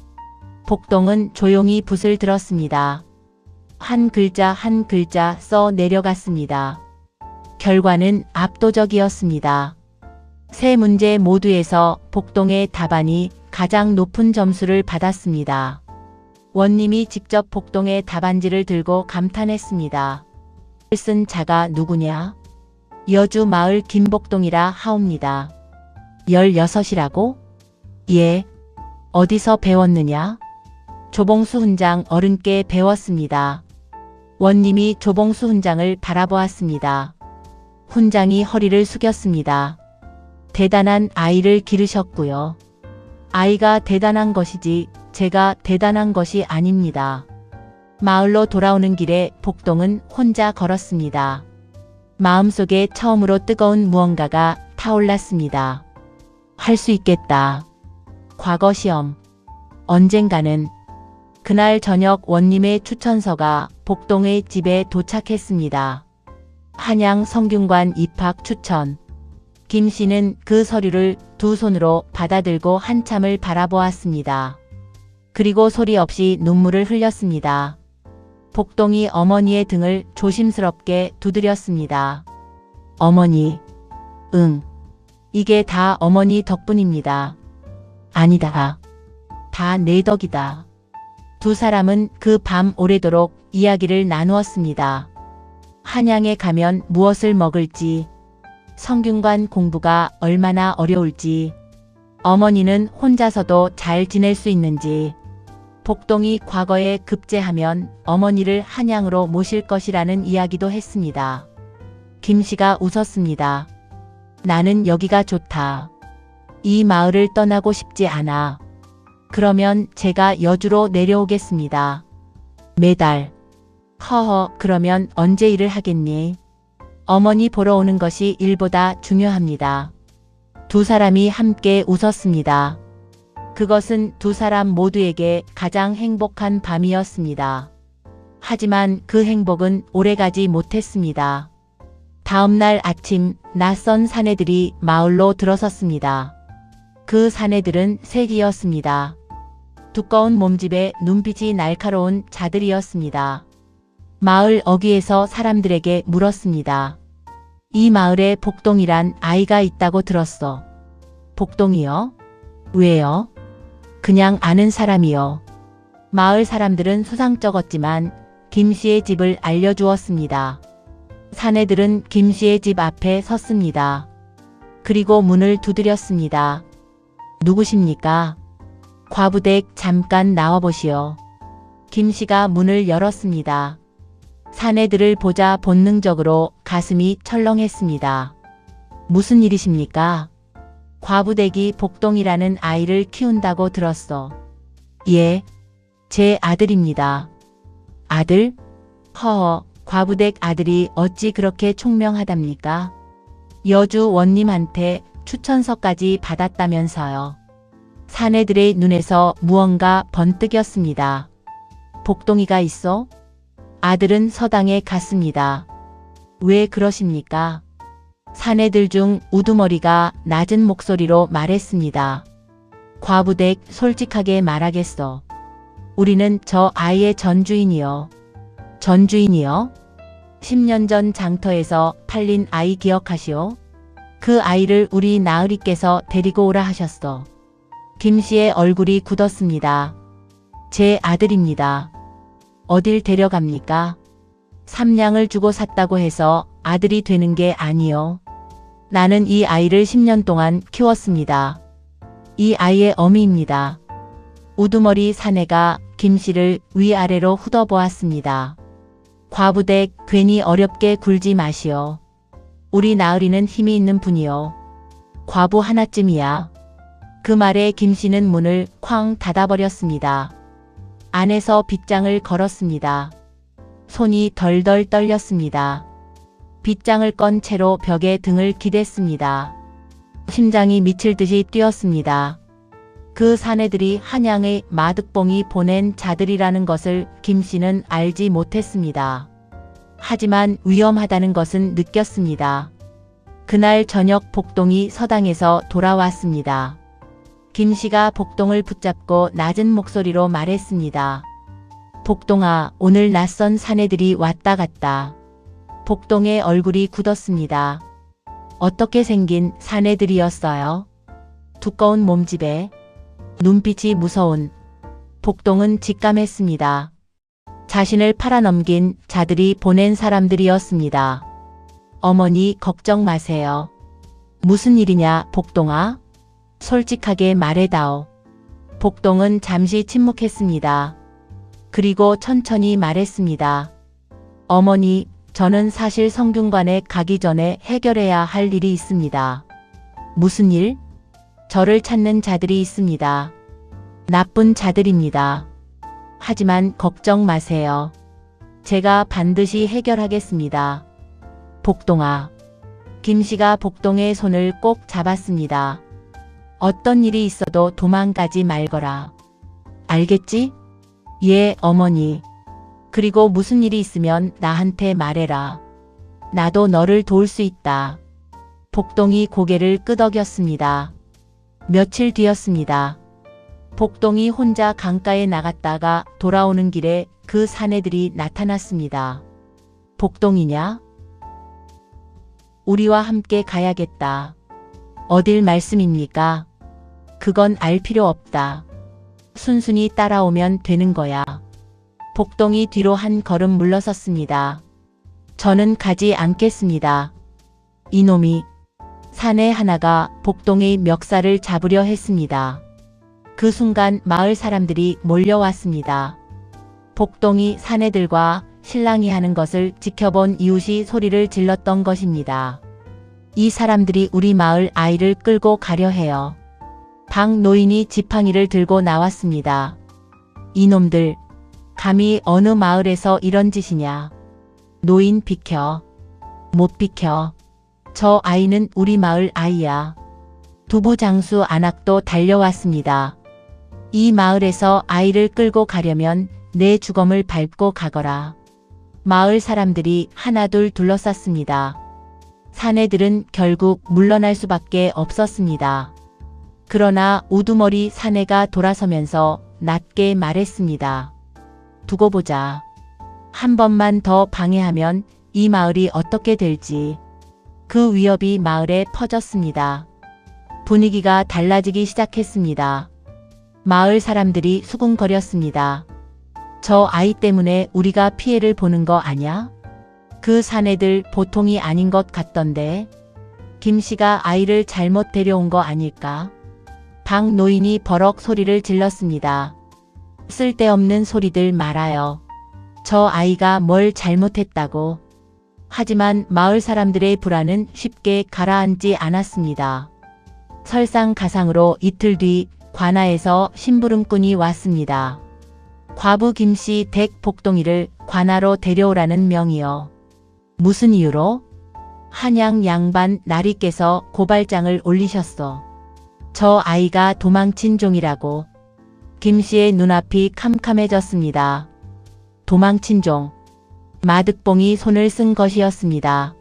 Speaker 2: 복동은 조용히 붓을 들었습니다. 한 글자 한 글자 써 내려갔습니다. 결과는 압도적이었습니다. 3문제 모두에서 복동의 답안이 가장 높은 점수를 받았습니다. 원님이 직접 복동의 답안지를 들고 감탄했습니다. 쓴 자가 누구냐? 여주 마을 김복동이라 하옵니다. 16이라고? 예. 어디서 배웠느냐? 조봉수 훈장 어른께 배웠습니다. 원님이 조봉수 훈장을 바라보았습니다. 훈장이 허리를 숙였습니다. 대단한 아이를 기르셨고요. 아이가 대단한 것이지 제가 대단한 것이 아닙니다. 마을로 돌아오는 길에 복동은 혼자 걸었습니다. 마음속에 처음으로 뜨거운 무언가가 타올랐습니다. 할 수 있겠다. 과거 시험. 언젠가는. 그날 저녁 원님의 추천서가 복동의 집에 도착했습니다. 한양 성균관 입학 추천. 김씨는 그 서류를 2 손으로 받아들고 한참을 바라보았습니다. 그리고 소리 없이 눈물을 흘렸습니다. 복동이 어머니의 등을 조심스럽게 두드렸습니다. 어머니. 응. 이게 다 어머니 덕분입니다. 아니다. 다 내 덕이다. 2 사람은 그 밤 오래도록 이야기를 나누었습니다. 한양에 가면 무엇을 먹을지, 성균관 공부가 얼마나 어려울지, 어머니는 혼자서도 잘 지낼 수 있는지, 복동이 과거에 급제하면 어머니를 한양으로 모실 것이라는 이야기도 했습니다. 김씨가 웃었습니다. 나는 여기가 좋다. 이 마을을 떠나고 싶지 않아. 그러면 제가 여주로 내려오겠습니다. 매달. 허허, 그러면 언제 일을 하겠니? 어머니 보러 오는 것이 일보다 중요합니다. 2 사람이 함께 웃었습니다. 그것은 2 사람 모두에게 가장 행복한 밤이었습니다. 하지만 그 행복은 오래가지 못했습니다. 다음날 아침 낯선 사내들이 마을로 들어섰습니다. 그 사내들은 색이었습니다. 두꺼운 몸집에 눈빛이 날카로운 자들이었습니다. 마을 어귀에서 사람들에게 물었습니다. 이 마을에 복동이란 아이가 있다고 들었어. 복동이요? 왜요? 그냥 아는 사람이요. 마을 사람들은 수상쩍었지만 김씨의 집을 알려주었습니다. 사내들은 김씨의 집 앞에 섰습니다. 그리고 문을 두드렸습니다. 누구십니까? 과부댁 잠깐 나와보시오. 김씨가 문을 열었습니다. 사내들을 보자 본능적으로 가슴이 철렁했습니다. 무슨 일이십니까? 과부댁이 복동이라는 아이를 키운다고 들었어. 예, 제 아들입니다. 아들? 허허, 과부댁 아들이 어찌 그렇게 총명하답니까? 여주 원님한테 추천서까지 받았다면서요. 사내들의 눈에서 무언가 번뜩였습니다. 복동이가 있어? 아들은 서당에 갔습니다. 왜 그러십니까? 사내들 중 우두머리가 낮은 목소리로 말했습니다. 과부댁 솔직하게 말하겠어. 우리는 저 아이의 전주인이요. 전주인이요? 10년 전 장터에서 팔린 아이 기억하시오? 그 아이를 우리 나으리께서 데리고 오라 하셨어. 김 씨의 얼굴이 굳었습니다. 제 아들입니다. 어딜 데려갑니까? 3냥을 주고 샀다고 해서 아들이 되는 게 아니요. 나는 이 아이를 10년 동안 키웠습니다. 이 아이의 어미입니다. 우두머리 사내가 김 씨를 위아래로 훑어보았습니다. 과부댁 괜히 어렵게 굴지 마시오. 우리 나으리는 힘이 있는 분이요. 과부 하나쯤이야. 그 말에 김 씨는 문을 쾅 닫아버렸습니다. 안에서 빗장을 걸었습니다. 손이 덜덜 떨렸습니다. 빗장을 건 채로 벽에 등을 기댔습니다. 심장이 미칠 듯이 뛰었습니다. 그 사내들이 한양의 마득봉이 보낸 자들이라는 것을 김 씨는 알지 못했습니다. 하지만 위험하다는 것은 느꼈습니다. 그날 저녁 복동이 서당에서 돌아왔습니다. 김 씨가 복동을 붙잡고 낮은 목소리로 말했습니다. 복동아, 오늘 낯선 사내들이 왔다 갔다. 복동의 얼굴이 굳었습니다. 어떻게 생긴 사내들이었어요? 두꺼운 몸집에 눈빛이 무서운. 복동은 직감했습니다. 자신을 팔아넘긴 자들이 보낸 사람들이었습니다. 어머니 걱정 마세요. 무슨 일이냐 복동아? 솔직하게 말해다오. 복동은 잠시 침묵했습니다. 그리고 천천히 말했습니다. 어머니, 저는 사실 성균관에 가기 전에 해결해야 할 일이 있습니다. 무슨 일? 저를 찾는 자들이 있습니다. 나쁜 자들입니다. 하지만 걱정 마세요. 제가 반드시 해결하겠습니다. 복동아. 김 씨가 복동의 손을 꼭 잡았습니다. 어떤 일이 있어도 도망가지 말거라. 알겠지? 예, 어머니. 그리고 무슨 일이 있으면 나한테 말해라. 나도 너를 도울 수 있다. 복동이 고개를 끄덕였습니다. 며칠 뒤였습니다. 복동이 혼자 강가에 나갔다가 돌아오는 길에 그 사내들이 나타났습니다. 복동이냐? 우리와 함께 가야겠다. 어딜 말씀입니까? 그건 알 필요 없다. 순순히 따라오면 되는 거야. 복동이 뒤로 한 걸음 물러섰습니다. 저는 가지 않겠습니다. 이놈이. 사내 하나가 복동의 멱살을 잡으려 했습니다. 그 순간 마을 사람들이 몰려왔습니다. 복동이 사내들과 실랑이 하는 것을 지켜본 이웃이 소리를 질렀던 것입니다. 이 사람들이 우리 마을 아이를 끌고 가려 해요. 박 노인이 지팡이를 들고 나왔습니다. 이놈들, 감히 어느 마을에서 이런 짓이냐. 노인 비켜. 못 비켜. 저 아이는 우리 마을 아이야. 두부 장수 안악도 달려왔습니다. 이 마을에서 아이를 끌고 가려면 내 주검을 밟고 가거라. 마을 사람들이 하나둘 둘러쌌습니다. 사내들은 결국 물러날 수밖에 없었습니다. 그러나 우두머리 사내가 돌아서면서 낮게 말했습니다. 두고 보자. 한 번만 더 방해하면 이 마을이 어떻게 될지. 그 위협이 마을에 퍼졌습니다. 분위기가 달라지기 시작했습니다. 마을 사람들이 수군거렸습니다. 저 아이 때문에 우리가 피해를 보는 거 아냐? 그 사내들 보통이 아닌 것 같던데. 김 씨가 아이를 잘못 데려온 거 아닐까? 박 노인이 버럭 소리를 질렀습니다. 쓸데없는 소리들 말아요. 저 아이가 뭘 잘못했다고. 하지만 마을 사람들의 불안은 쉽게 가라앉지 않았습니다. 설상가상으로 이틀 뒤 관아에서 심부름꾼이 왔습니다. 과부 김씨 댁 복동이를 관아로 데려오라는 명이요. 무슨 이유로? 한양 양반 나리께서 고발장을 올리셨어. 저 아이가 도망친 종이라고. 김씨의 눈앞이 캄캄해졌습니다. 도망친 종. 마득봉이 손을 쓴 것이었습니다.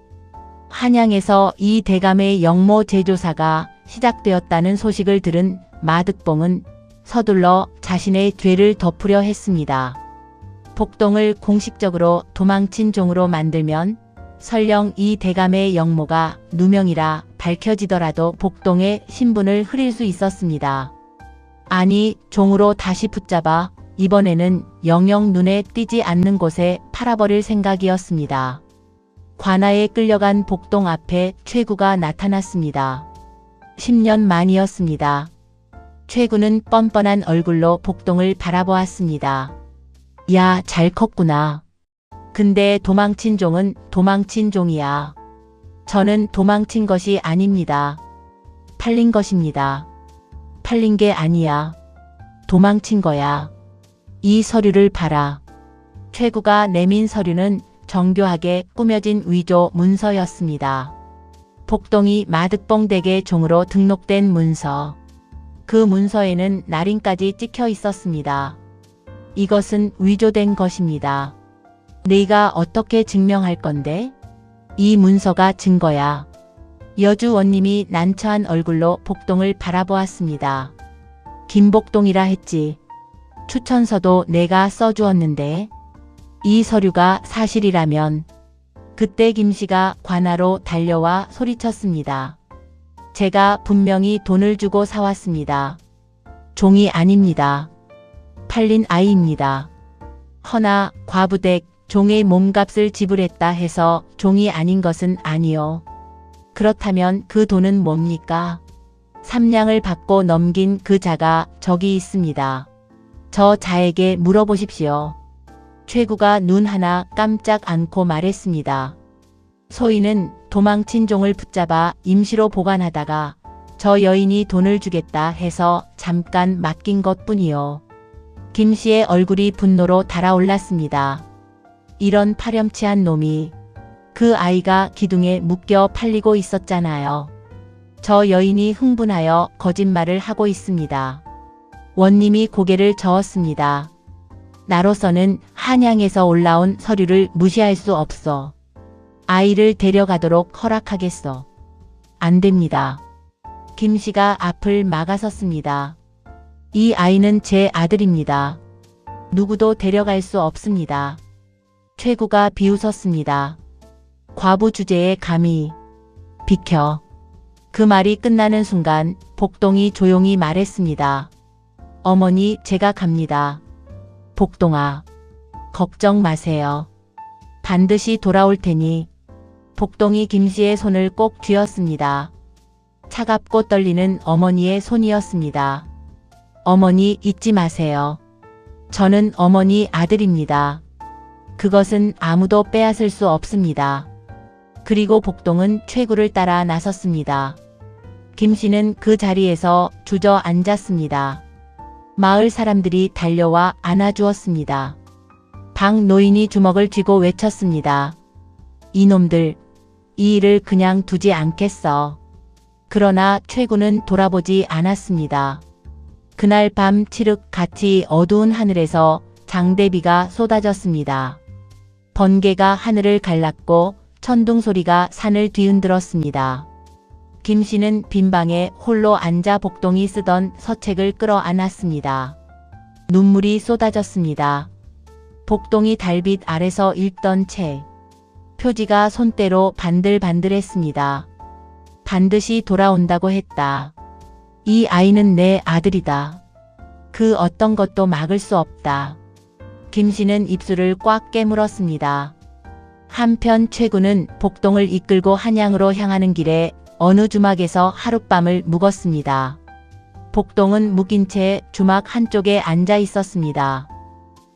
Speaker 2: 한양에서 이 대감의 영모 제조사가 시작되었다는 소식을 들은 마득봉은 서둘러 자신의 죄를 덮으려 했습니다. 복동을 공식적으로 도망친 종으로 만들면 설령 이 대감의 영모가 누명이라 밝혀지더라도 복동의 신분을 흐릴 수 있었습니다. 아니, 종으로 다시 붙잡아 이번에는 영영 눈에 띄지 않는 곳에 팔아버릴 생각이었습니다. 관아에 끌려간 복동 앞에 최구가 나타났습니다. 10년 만이었습니다. 최구는 뻔뻔한 얼굴로 복동을 바라보았습니다. 야, 잘 컸구나. 근데 도망친 종은 도망친 종이야. 저는 도망친 것이 아닙니다. 팔린 것입니다. 팔린 게 아니야. 도망친 거야. 이 서류를 봐라. 최구가 내민 서류는 정교하게 꾸며진 위조 문서였습니다. 복동이 마득봉 댁의 종으로 등록된 문서. 그 문서에는 날인까지 찍혀 있었습니다. 이것은 위조된 것입니다. 네가 어떻게 증명할 건데? 이 문서가 증거야. 여주원님이 난처한 얼굴로 복동을 바라보았습니다. 김복동이라 했지. 추천서도 내가 써주었는데. 이 서류가 사실이라면. 그때 김씨가 관아로 달려와 소리쳤습니다. 제가 분명히 돈을 주고 사왔습니다. 종이 아닙니다. 팔린 아이입니다. 허나 과부댁 종의 몸값을 지불했다 해서 종이 아닌 것은 아니요. 그렇다면 그 돈은 뭡니까? 3냥을 받고 넘긴 그 자가 저기 있습니다. 저 자에게 물어보십시오. 최구가 눈 하나 깜짝 않고 말했습니다. 소인은 도망친 종을 붙잡아 임시로 보관하다가 저 여인이 돈을 주겠다 해서 잠깐 맡긴 것뿐이요. 김씨의 얼굴이 분노로 달아올랐습니다. 이런 파렴치한 놈이. 그 아이가 기둥에 묶여 팔리고 있었잖아요. 저 여인이 흥분하여 거짓말을 하고 있습니다. 원님이 고개를 저었습니다. 나로서는 한양에서 올라온 서류를 무시할 수 없어. 아이를 데려가도록 허락하겠어. 안 됩니다. 김씨가 앞을 막아섰습니다. 이 아이는 제 아들입니다. 누구도 데려갈 수 없습니다. 최구가 비웃었습니다. 과부 주제에 감히. 비켜. 그 말이 끝나는 순간 복동이 조용히 말했습니다. 어머니, 제가 갑니다. 복동아, 걱정 마세요. 반드시 돌아올 테니. 복동이 김씨의 손을 꼭 쥐었습니다. 차갑고 떨리는 어머니의 손이었습니다. 어머니, 잊지 마세요. 저는 어머니 아들입니다. 그것은 아무도 빼앗을 수 없습니다. 그리고 복동은 최구를 따라 나섰습니다. 김씨는 그 자리에서 주저앉았습니다. 마을 사람들이 달려와 안아주었습니다. 박 노인이 주먹을 쥐고 외쳤습니다. 이놈들, 이 일을 그냥 두지 않겠어. 그러나 최구는 돌아보지 않았습니다. 그날 밤 칠흑같이 어두운 하늘에서 장대비가 쏟아졌습니다. 번개가 하늘을 갈랐고 천둥 소리가 산을 뒤흔들었습니다. 김씨는 빈방에 홀로 앉아 복동이 쓰던 서책을 끌어안았습니다. 눈물이 쏟아졌습니다. 복동이 달빛 아래서 읽던 책. 표지가 손때로 반들반들했습니다. 반드시 돌아온다고 했다. 이 아이는 내 아들이다. 그 어떤 것도 막을 수 없다. 김씨는 입술을 꽉 깨물었습니다. 한편 최구는 복동을 이끌고 한양으로 향하는 길에 어느 주막에서 하룻밤을 묵었습니다. 복동은 묶인 채 주막 한쪽에 앉아 있었습니다.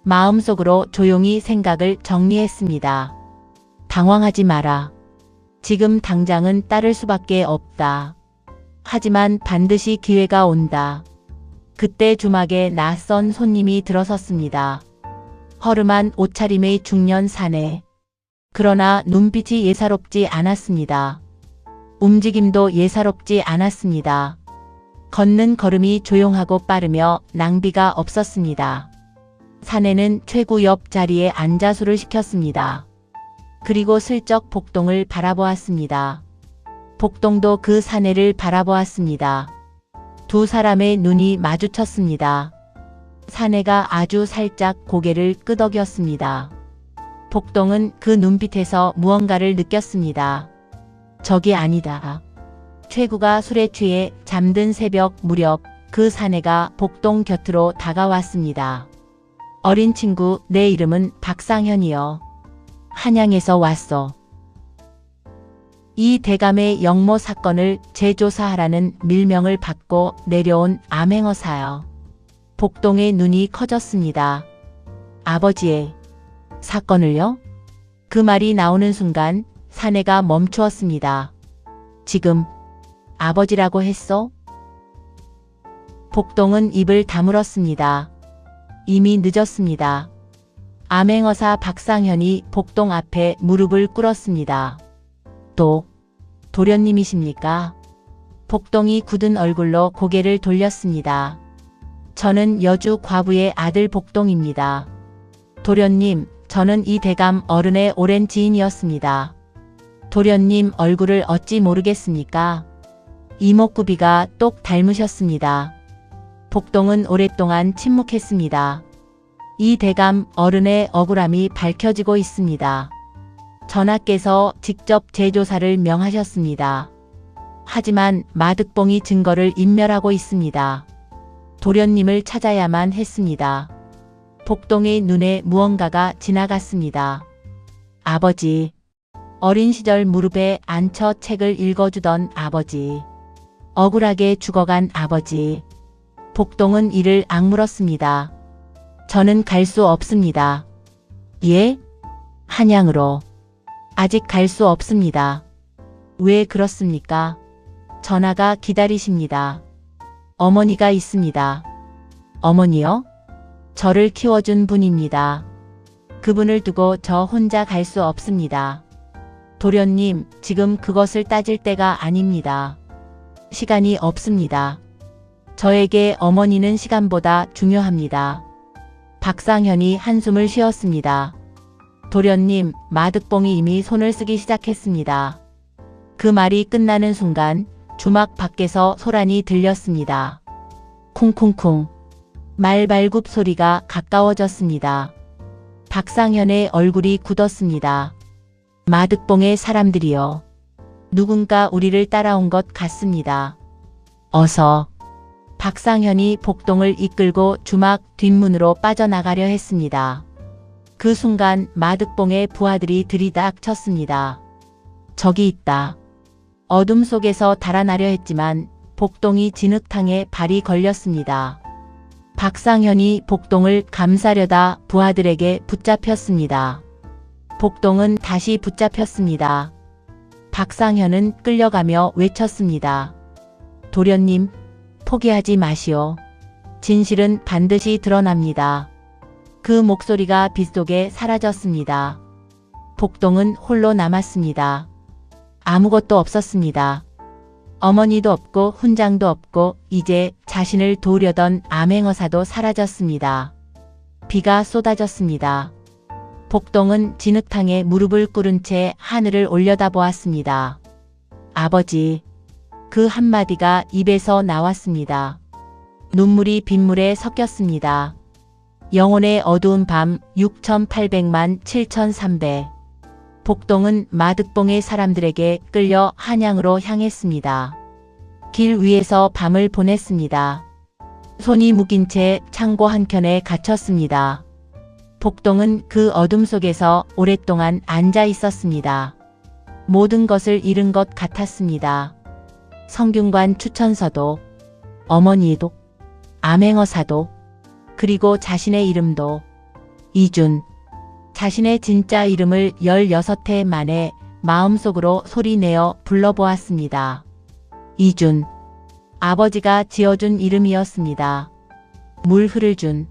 Speaker 2: 마음속으로 조용히 생각을 정리했습니다. 당황하지 마라. 지금 당장은 따를 수밖에 없다. 하지만 반드시 기회가 온다. 그때 주막에 낯선 손님이 들어섰습니다. 허름한 옷차림의 중년 사내. 그러나 눈빛이 예사롭지 않았습니다. 움직임도 예사롭지 않았습니다. 걷는 걸음이 조용하고 빠르며 낭비가 없었습니다. 사내는 최구 옆 자리에 앉아 술을 시켰습니다. 그리고 슬쩍 복동을 바라보았습니다. 복동도 그 사내를 바라보았습니다. 두 사람의 눈이 마주쳤습니다. 사내가 아주 살짝 고개를 끄덕였습니다. 복동은 그 눈빛에서 무언가를 느꼈습니다. 적이 아니다. 최구가 술에 취해 잠든 새벽 무렵 그 사내가 복동 곁으로 다가왔습니다. 어린 친구, 내 이름은 박상현이요. 한양에서 왔어. 이 대감의 영모 사건을 재조사하라는 밀명을 받고 내려온 암행어사요. 복동의 눈이 커졌습니다. 아버지의 사건을요? 그 말이 나오는 순간 사내가 멈추었습니다. 지금 아버지라고 했어? 복동은 입을 다물었습니다. 이미 늦었습니다. 암행어사 박상현이 복동 앞에 무릎을 꿇었습니다. 또 도련님이십니까? 복동이 굳은 얼굴로 고개를 돌렸습니다. 저는 여주 과부의 아들 복동입니다. 도련님, 저는 이 대감 어른의 오랜 지인이었습니다. 도련님 얼굴을 어찌 모르겠습니까? 이목구비가 똑 닮으셨습니다. 복동은 오랫동안 침묵했습니다. 이 대감 어른의 억울함이 밝혀지고 있습니다. 전하께서 직접 재조사를 명하셨습니다. 하지만 마득봉이 증거를 인멸하고 있습니다. 도련님을 찾아야만 했습니다. 복동의 눈에 무언가가 지나갔습니다. 아버지. 어린 시절 무릎에 앉혀 책을 읽어주던 아버지. 억울하게 죽어간 아버지. 복동은 이를 악물었습니다. 저는 갈 수 없습니다. 예? 한양으로. 아직 갈 수 없습니다. 왜 그렇습니까? 전하가 기다리십니다. 어머니가 있습니다. 어머니요? 저를 키워준 분입니다. 그분을 두고 저 혼자 갈 수 없습니다. 도련님, 지금 그것을 따질 때가 아닙니다. 시간이 없습니다. 저에게 어머니는 시간보다 중요합니다. 박상현이 한숨을 쉬었습니다. 도련님, 마득봉이 이미 손을 쓰기 시작했습니다. 그 말이 끝나는 순간 주막 밖에서 소란이 들렸습니다. 쿵쿵쿵. 말발굽 소리가 가까워졌습니다. 박상현의 얼굴이 굳었습니다. 마득봉의 사람들이요. 누군가 우리를 따라온 것 같습니다. 어서. 박상현이 복동을 이끌고 주막 뒷문으로 빠져나가려 했습니다. 그 순간 마득봉의 부하들이 들이닥쳤습니다. 저기 있다. 어둠 속에서 달아나려 했지만 복동이 진흙탕에 발이 걸렸습니다. 박상현이 복동을 감싸려다 부하들에게 붙잡혔습니다. 복동은 다시 붙잡혔습니다. 박상현은 끌려가며 외쳤습니다. 도련님, 포기하지 마시오. 진실은 반드시 드러납니다. 그 목소리가 빗속에 사라졌습니다. 복동은 홀로 남았습니다. 아무것도 없었습니다. 어머니도 없고 훈장도 없고 이제 자신을 도우려던 암행어사도 사라졌습니다. 비가 쏟아졌습니다. 복동은 진흙탕에 무릎을 꿇은 채 하늘을 올려다보았습니다. 아버지. 그 한마디가 입에서 나왔습니다. 눈물이 빗물에 섞였습니다. 영혼의 어두운 밤 6800만 7300. 복동은 마득봉의 사람들에게 끌려 한양으로 향했습니다. 길 위에서 밤을 보냈습니다. 손이 묶인 채 창고 한켠에 갇혔습니다. 복동은 그 어둠 속에서 오랫동안 앉아 있었습니다. 모든 것을 잃은 것 같았습니다. 성균관 추천서도, 어머니도, 암행어사도, 그리고 자신의 이름도. 이준. 자신의 진짜 이름을 16해 만에 마음속으로 소리내어 불러보았습니다. 이준. 아버지가 지어준 이름이었습니다. 물 흐를 준.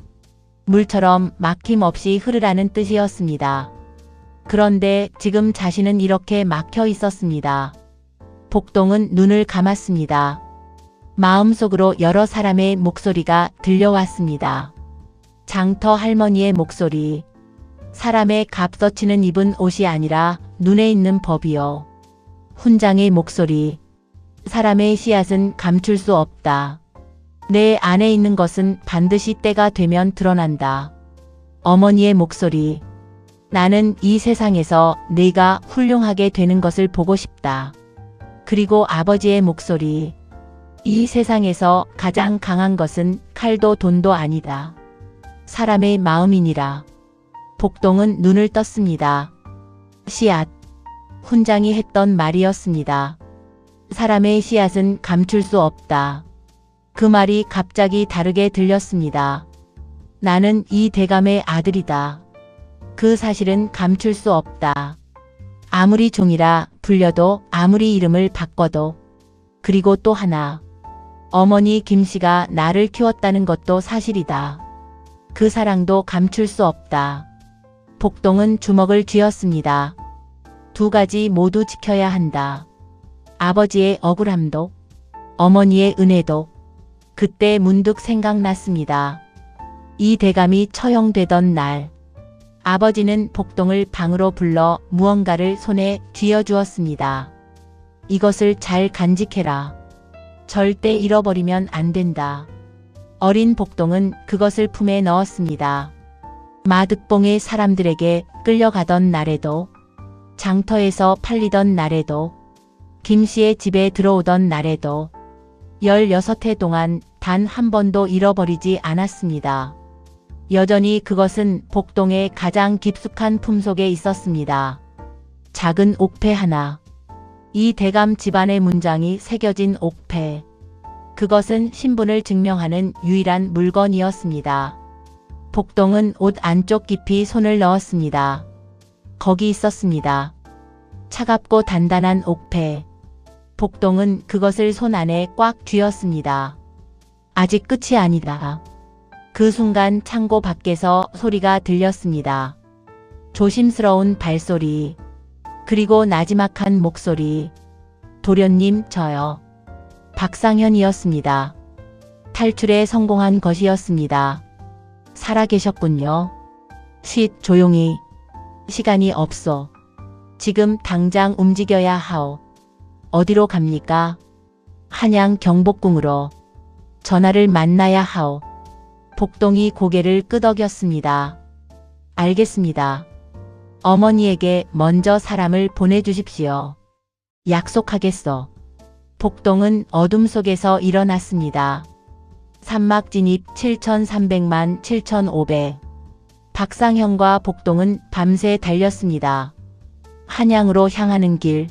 Speaker 2: 물처럼 막힘없이 흐르라는 뜻이었습니다. 그런데 지금 자신은 이렇게 막혀 있었습니다. 복동은 눈을 감았습니다. 마음속으로 여러 사람의 목소리가 들려왔습니다. 장터 할머니의 목소리. 사람의 값어치는 입은 옷이 아니라 눈에 있는 법이요. 훈장의 목소리. 사람의 씨앗은 감출 수 없다. 내 안에 있는 것은 반드시 때가 되면 드러난다. 어머니의 목소리. 나는 이 세상에서 네가 훌륭하게 되는 것을 보고 싶다. 그리고 아버지의 목소리. 이 세상에서 가장 강한 것은 칼도 돈도 아니다. 사람의 마음이니라. 복동은 눈을 떴습니다. 씨앗. 훈장이 했던 말이었습니다. 사람의 씨앗은 감출 수 없다. 그 말이 갑자기 다르게 들렸습니다. 나는 이 대감의 아들이다. 그 사실은 감출 수 없다. 아무리 종이라 불려도 아무리 이름을 바꿔도. 그리고 또 하나. 어머니 김씨가 나를 키웠다는 것도 사실이다. 그 사랑도 감출 수 없다. 복동은 주먹을 쥐었습니다. 두 가지 모두 지켜야 한다. 아버지의 억울함도, 어머니의 은혜도. 그때 문득 생각났습니다. 이 대감이 처형되던 날, 아버지는 복동을 방으로 불러 무언가를 손에 쥐어주었습니다. 이것을 잘 간직해라. 절대 잃어버리면 안 된다. 어린 복동은 그것을 품에 넣었습니다. 마득봉의 사람들에게 끌려가던 날에도, 장터에서 팔리던 날에도, 김씨의 집에 들어오던 날에도 16해 동안 단 한 번도 잃어버리지 않았습니다. 여전히 그것은 복동의 가장 깊숙한 품속에 있었습니다. 작은 옥패 하나. 이 대감 집안의 문장이 새겨진 옥패. 그것은 신분을 증명하는 유일한 물건이었습니다. 복동은 옷 안쪽 깊이 손을 넣었습니다. 거기 있었습니다. 차갑고 단단한 옥패. 복동은 그것을 손 안에 꽉 쥐었습니다. 아직 끝이 아니다. 그 순간 창고 밖에서 소리가 들렸습니다. 조심스러운 발소리. 그리고 나지막한 목소리. 도련님, 저요. 박상현이었습니다. 탈출에 성공한 것이었습니다. 살아계셨군요. 쉿, 조용히. 시간이 없어. 지금 당장 움직여야 하오. 어디로 갑니까? 한양 경복궁으로. 전하를 만나야 하오. 복동이 고개를 끄덕였습니다. 알겠습니다. 어머니에게 먼저 사람을 보내주십시오. 약속하겠어. 복동은 어둠 속에서 일어났습니다. 산막 진입 7,300만 7,500. 박상현과 복동은 밤새 달렸습니다. 한양으로 향하는 길.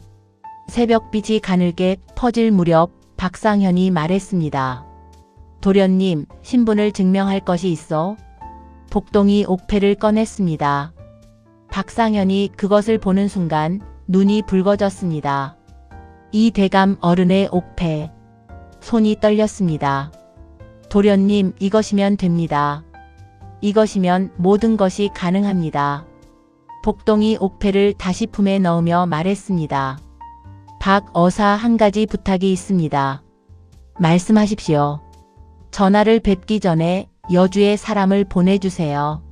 Speaker 2: 새벽빛이 가늘게 퍼질 무렵 박상현이 말했습니다. 도련님, 신분을 증명할 것이 있어? 복동이 옥패를 꺼냈습니다. 박상현이 그것을 보는 순간 눈이 붉어졌습니다. 이 대감 어른의 옥패. 손이 떨렸습니다. 도련님, 이것이면 됩니다. 이것이면 모든 것이 가능합니다. 복동이 옥패를 다시 품에 넣으며 말했습니다. 박 어사 한 가지 부탁이 있습니다. 말씀하십시오. 전하를 뵙기 전에 여주에 사람을 보내주세요.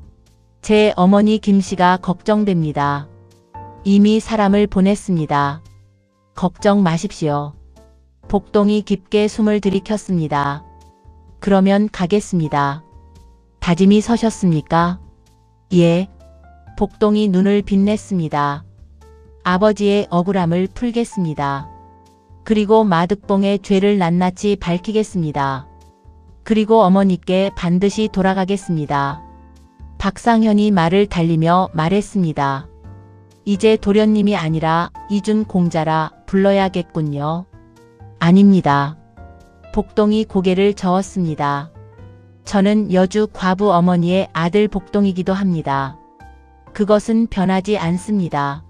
Speaker 2: 제 어머니 김씨가 걱정됩니다. 이미 사람을 보냈습니다. 걱정 마십시오. 복동이 깊게 숨을 들이켰습니다. 그러면 가겠습니다. 다짐이 서셨습니까? 예. 복동이 눈을 빛냈습니다. 아버지의 억울함을 풀겠습니다. 그리고 마득봉의 죄를 낱낱이 밝히겠습니다. 그리고 어머니께 반드시 돌아가겠습니다. 박상현이 말을 달리며 말했습니다. 이제 도련님이 아니라 이준 공자라 불러야겠군요. 아닙니다. 복동이 고개를 저었습니다. 저는 여주 과부 어머니의 아들 복동이기도 합니다. 그것은 변하지 않습니다.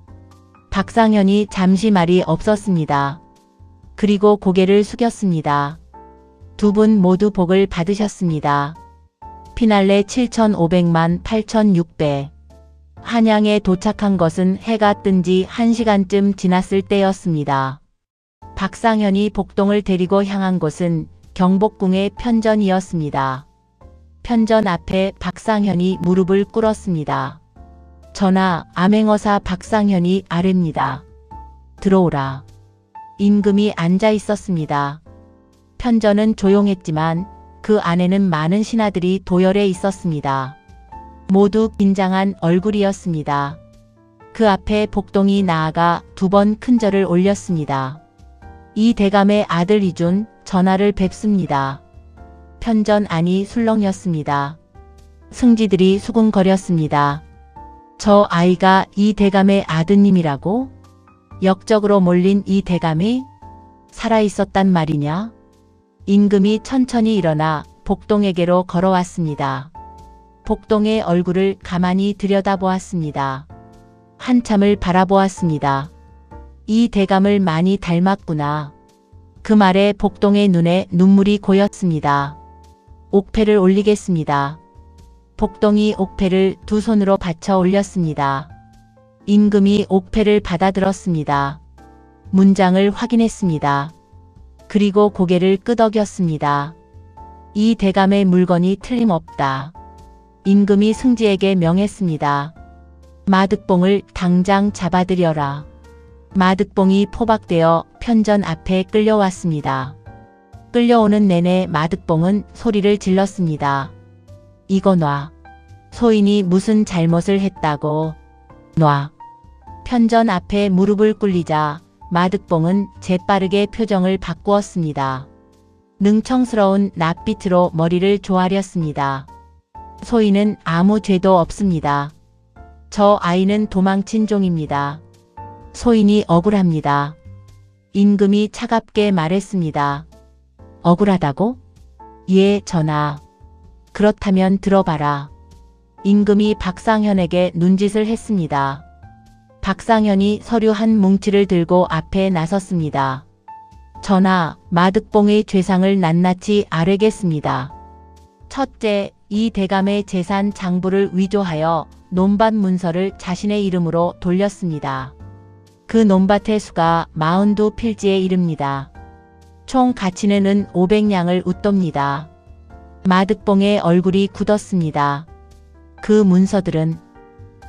Speaker 2: 박상현이 잠시 말이 없었습니다. 그리고 고개를 숙였습니다. 두 분 모두 복을 받으셨습니다. 피날레 7,500만 8,600. 한양에 도착한 것은 해가 뜬 지 1시간쯤 지났을 때였습니다. 박상현이 복동을 데리고 향한 곳은 경복궁의 편전이었습니다. 편전 앞에 박상현이 무릎을 꿇었습니다. 전하, 암행어사 박상현이 아래입니다. 들어오라. 임금이 앉아 있었습니다. 편전은 조용했지만 그 안에는 많은 신하들이 도열해 있었습니다. 모두 긴장한 얼굴이었습니다. 그 앞에 복동이 나아가 2번 큰 절을 올렸습니다. 이 대감의 아들 이준, 전하를 뵙습니다. 편전 안이 술렁였습니다. 승지들이 수군거렸습니다. 저 아이가 이 대감의 아드님이라고? 역적으로 몰린 이 대감이 살아있었단 말이냐? 임금이 천천히 일어나 복동에게로 걸어왔습니다. 복동의 얼굴을 가만히 들여다보았습니다. 한참을 바라보았습니다. 이 대감을 많이 닮았구나. 그 말에 복동의 눈에 눈물이 고였습니다. 옥패를 올리겠습니다. 복동이 옥패를 2 손으로 받쳐 올렸습니다. 임금이 옥패를 받아들었습니다. 문장을 확인했습니다. 그리고 고개를 끄덕였습니다. 이 대감의 물건이 틀림없다. 임금이 승지에게 명했습니다. 마득봉을 당장 잡아들여라. 마득봉이 포박되어 편전 앞에 끌려왔습니다. 끌려오는 내내 마득봉은 소리를 질렀습니다. 이거 놔. 소인이 무슨 잘못을 했다고. 놔. 편전 앞에 무릎을 꿇리자 마득봉은 재빠르게 표정을 바꾸었습니다. 능청스러운 낯빛으로 머리를 조아렸습니다. 소인은 아무 죄도 없습니다. 저 아이는 도망친 종입니다. 소인이 억울합니다. 임금이 차갑게 말했습니다. 억울하다고? 예, 전하. 그렇다면 들어봐라. 임금이 박상현에게 눈짓을 했습니다. 박상현이 서류 한 뭉치를 들고 앞에 나섰습니다. 전하, 마득봉의 죄상을 낱낱이 아뢰겠습니다. 첫째, 이 대감의 재산 장부를 위조하여 논밭 문서를 자신의 이름으로 돌렸습니다. 그 논밭의 수가 42필지에 이릅니다. 총 가치는 은 500냥을 웃돕니다. 마득봉의 얼굴이 굳었습니다. 그 문서들은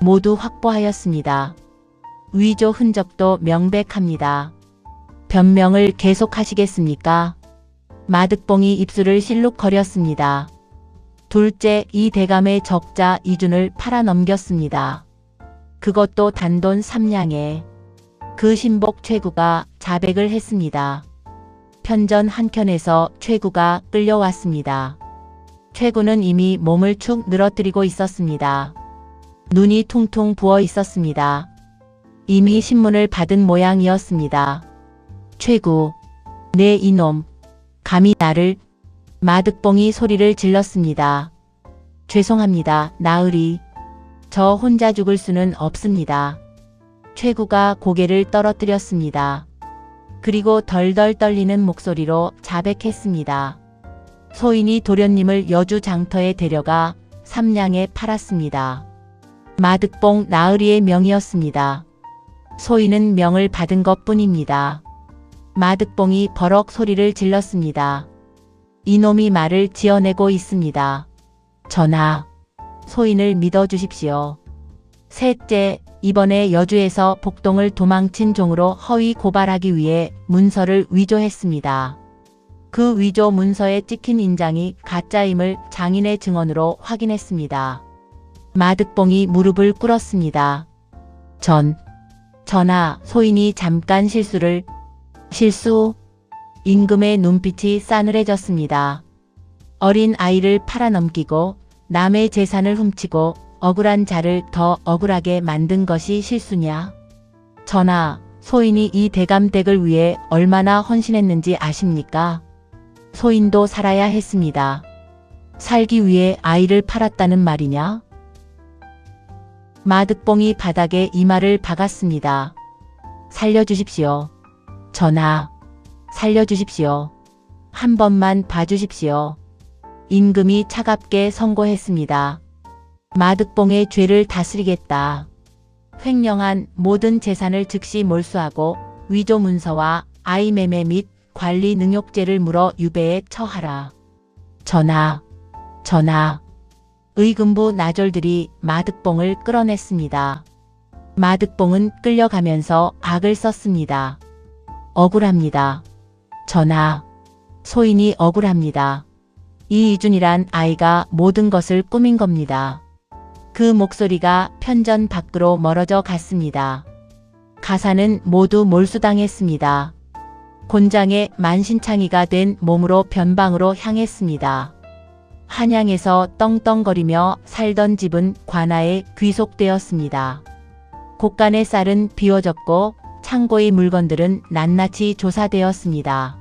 Speaker 2: 모두 확보하였습니다. 위조 흔적도 명백합니다. 변명을 계속하시겠습니까? 마득봉이 입술을 실룩거렸습니다. 둘째, 이 대감의 적자 이준을 팔아넘겼습니다. 그것도 단돈 3냥에. 그 신복 최구가 자백을 했습니다. 편전 한켠에서 최구가 끌려왔습니다. 최구는 이미 몸을 축 늘어뜨리고 있었습니다. 눈이 퉁퉁 부어 있었습니다. 이미 신문을 받은 모양이었습니다. 최구, 내 이놈, 감히 나를. 마득봉이 소리를 질렀습니다. 죄송합니다, 나으리. 저 혼자 죽을 수는 없습니다. 최구가 고개를 떨어뜨렸습니다. 그리고 덜덜 떨리는 목소리로 자백했습니다. 소인이 도련님을 여주 장터에 데려가 3냥에 팔았습니다. 마득봉 나으리의 명이었습니다. 소인은 명을 받은 것뿐입니다. 마득봉이 버럭 소리를 질렀습니다. 이놈이 말을 지어내고 있습니다. 전하, 소인을 믿어주십시오. 셋째, 이번에 여주에서 복동을 도망친 종으로 허위 고발하기 위해 문서를 위조했습니다. 그 위조 문서에 찍힌 인장이 가짜임을 장인의 증언으로 확인했습니다. 마득봉이 무릎을 꿇었습니다. 전하, 소인이 잠깐 실수? 임금의 눈빛이 싸늘해졌습니다. 어린 아이를 팔아넘기고 남의 재산을 훔치고 억울한 자를 더 억울하게 만든 것이 실수냐? 전하, 소인이 이 대감댁을 위해 얼마나 헌신했는지 아십니까? 소인도 살아야 했습니다. 살기 위해 아이를 팔았다는 말이냐? 마득봉이 바닥에 이마를 박았습니다. 살려주십시오. 전하, 살려주십시오. 한 번만 봐주십시오. 임금이 차갑게 선고했습니다. 마득봉의 죄를 다스리겠다. 횡령한 모든 재산을 즉시 몰수하고 위조 문서와 아이 매매 및 관리 능욕죄를 물어 유배에 처하라. 전하, 전하. 의금부 나졸들이 마득봉을 끌어냈습니다. 마득봉은 끌려가면서 악을 썼습니다. 억울합니다. 전하, 소인이 억울합니다. 이 이준이란 아이가 모든 것을 꾸민 겁니다. 그 목소리가 편전 밖으로 멀어져 갔습니다. 가사는 모두 몰수당했습니다. 곤장의 만신창이가 된 몸으로 변방으로 향했습니다. 한양에서 떵떵거리며 살던 집은 관아에 귀속되었습니다. 곳간의 쌀은 비워졌고 창고의 물건들은 낱낱이 조사되었습니다.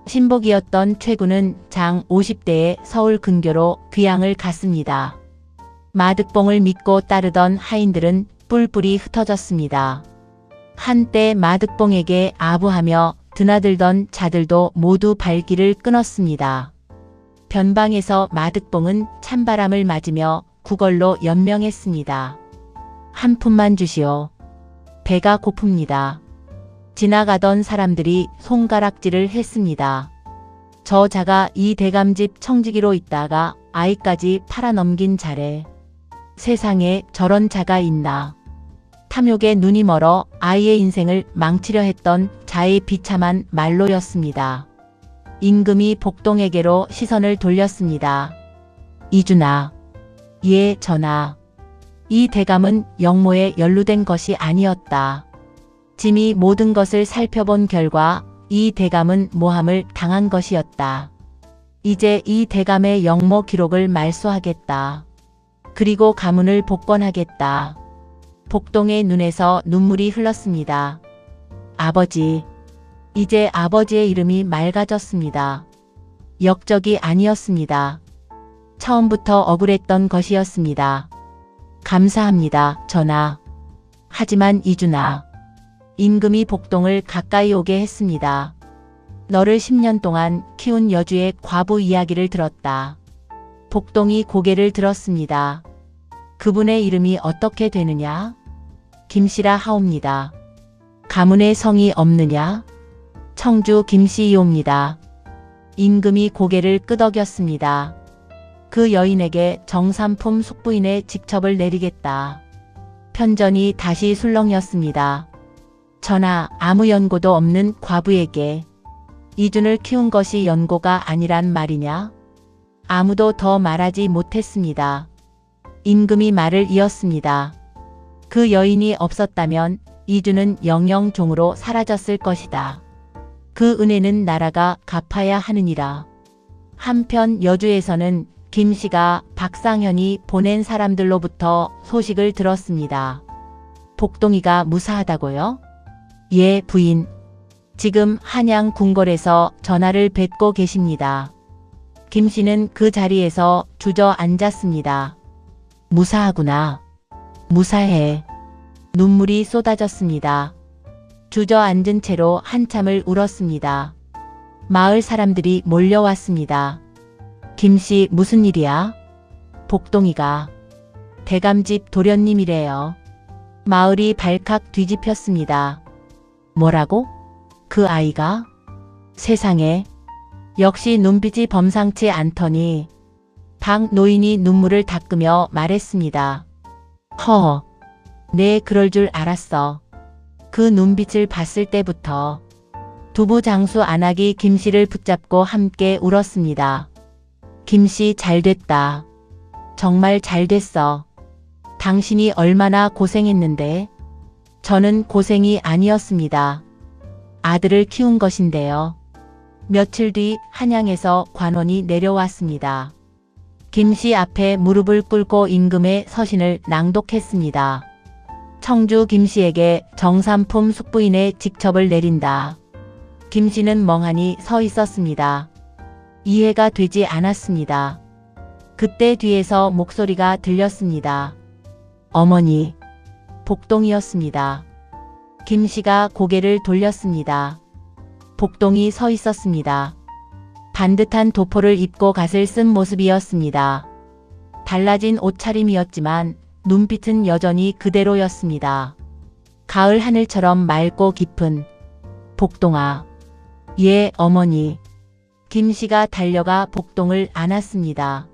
Speaker 2: 신복이었던 최군은 장 50대에 서울 근교로 귀향을 갔습니다. 마득봉을 믿고 따르던 하인들은 뿔뿔이 흩어졌습니다. 한때 마득봉에게 아부하며 드나들던 자들도 모두 발길을 끊었습니다. 변방에서 마득봉은 찬바람을 맞으며 구걸로 연명했습니다. 한 푼만 주시오. 배가 고픕니다. 지나가던 사람들이 손가락질을 했습니다. 저 자가 이 대감집 청지기로 있다가 아이까지 팔아넘긴 자래. 세상에 저런 자가 있나. 탐욕에 눈이 멀어 아이의 인생을 망치려 했던 자의 비참한 말로였습니다. 임금이 복동에게로 시선을 돌렸습니다. 이준아. 예, 전하. 이 대감은 영모에 연루된 것이 아니었다. 짐이 모든 것을 살펴본 결과 이 대감은 모함을 당한 것이었다. 이제 이 대감의 영모 기록을 말소하겠다. 그리고 가문을 복권하겠다. 복동의 눈에서 눈물이 흘렀습니다. 아버지. 이제 아버지의 이름이 맑아졌습니다. 역적이 아니었습니다. 처음부터 억울했던 것이었습니다. 감사합니다, 전하. 하지만 이준아. 임금이 복동을 가까이 오게 했습니다. 너를 10년 동안 키운 여주의 과부 이야기를 들었다. 복동이 고개를 들었습니다. 그분의 이름이 어떻게 되느냐? 김씨라 하옵니다. 가문의 성이 없느냐? 청주 김씨이옵니다. 임금이 고개를 끄덕였습니다. 그 여인에게 정삼품 숙부인의 직첩을 내리겠다. 편전이 다시 술렁였습니다. 전하, 아무 연고도 없는 과부에게 이준을 키운 것이 연고가 아니란 말이냐? 아무도 더 말하지 못했습니다. 임금이 말을 이었습니다. 그 여인이 없었다면 이준은 영영종으로 사라졌을 것이다. 그 은혜는 나라가 갚아야 하느니라. 한편 여주에서는 김씨가 박상현이 보낸 사람들로부터 소식을 들었습니다. 복동이가 무사하다고요? 예, 부인. 지금 한양 궁궐에서 전하를 뵙고 계십니다. 김씨는 그 자리에서 주저앉았습니다. 무사하구나. 무사해. 눈물이 쏟아졌습니다. 주저앉은 채로 한참을 울었습니다. 마을 사람들이 몰려왔습니다. 김씨 무슨 일이야? 복동이가. 대감집 도련님이래요. 마을이 발칵 뒤집혔습니다. 뭐라고? 그 아이가? 세상에. 역시 눈빛이 범상치 않더니 박 노인이 눈물을 닦으며 말했습니다. 허. 네, 그럴 줄 알았어. 그 눈빛을 봤을 때부터. 두부 장수 안하기 김씨를 붙잡고 함께 울었습니다. 김씨 잘됐다. 정말 잘됐어. 당신이 얼마나 고생했는데. 저는 고생이 아니었습니다. 아들을 키운 것인데요. 며칠 뒤 한양에서 관원이 내려왔습니다. 김씨 앞에 무릎을 꿇고 임금의 서신을 낭독했습니다. 청주 김씨에게 정삼품 숙부인의 직첩을 내린다. 김씨는 멍하니 서 있었습니다. 이해가 되지 않았습니다. 그때 뒤에서 목소리가 들렸습니다. 어머니. 복동이었습니다. 김씨가 고개를 돌렸습니다. 복동이 서 있었습니다. 반듯한 도포를 입고 갓을 쓴 모습이었습니다. 달라진 옷차림이었지만 눈빛은 여전히 그대로였습니다. 가을 하늘처럼 맑고 깊은 복동아. 예, 어머니. 김씨가 달려가 복동을 안았습니다.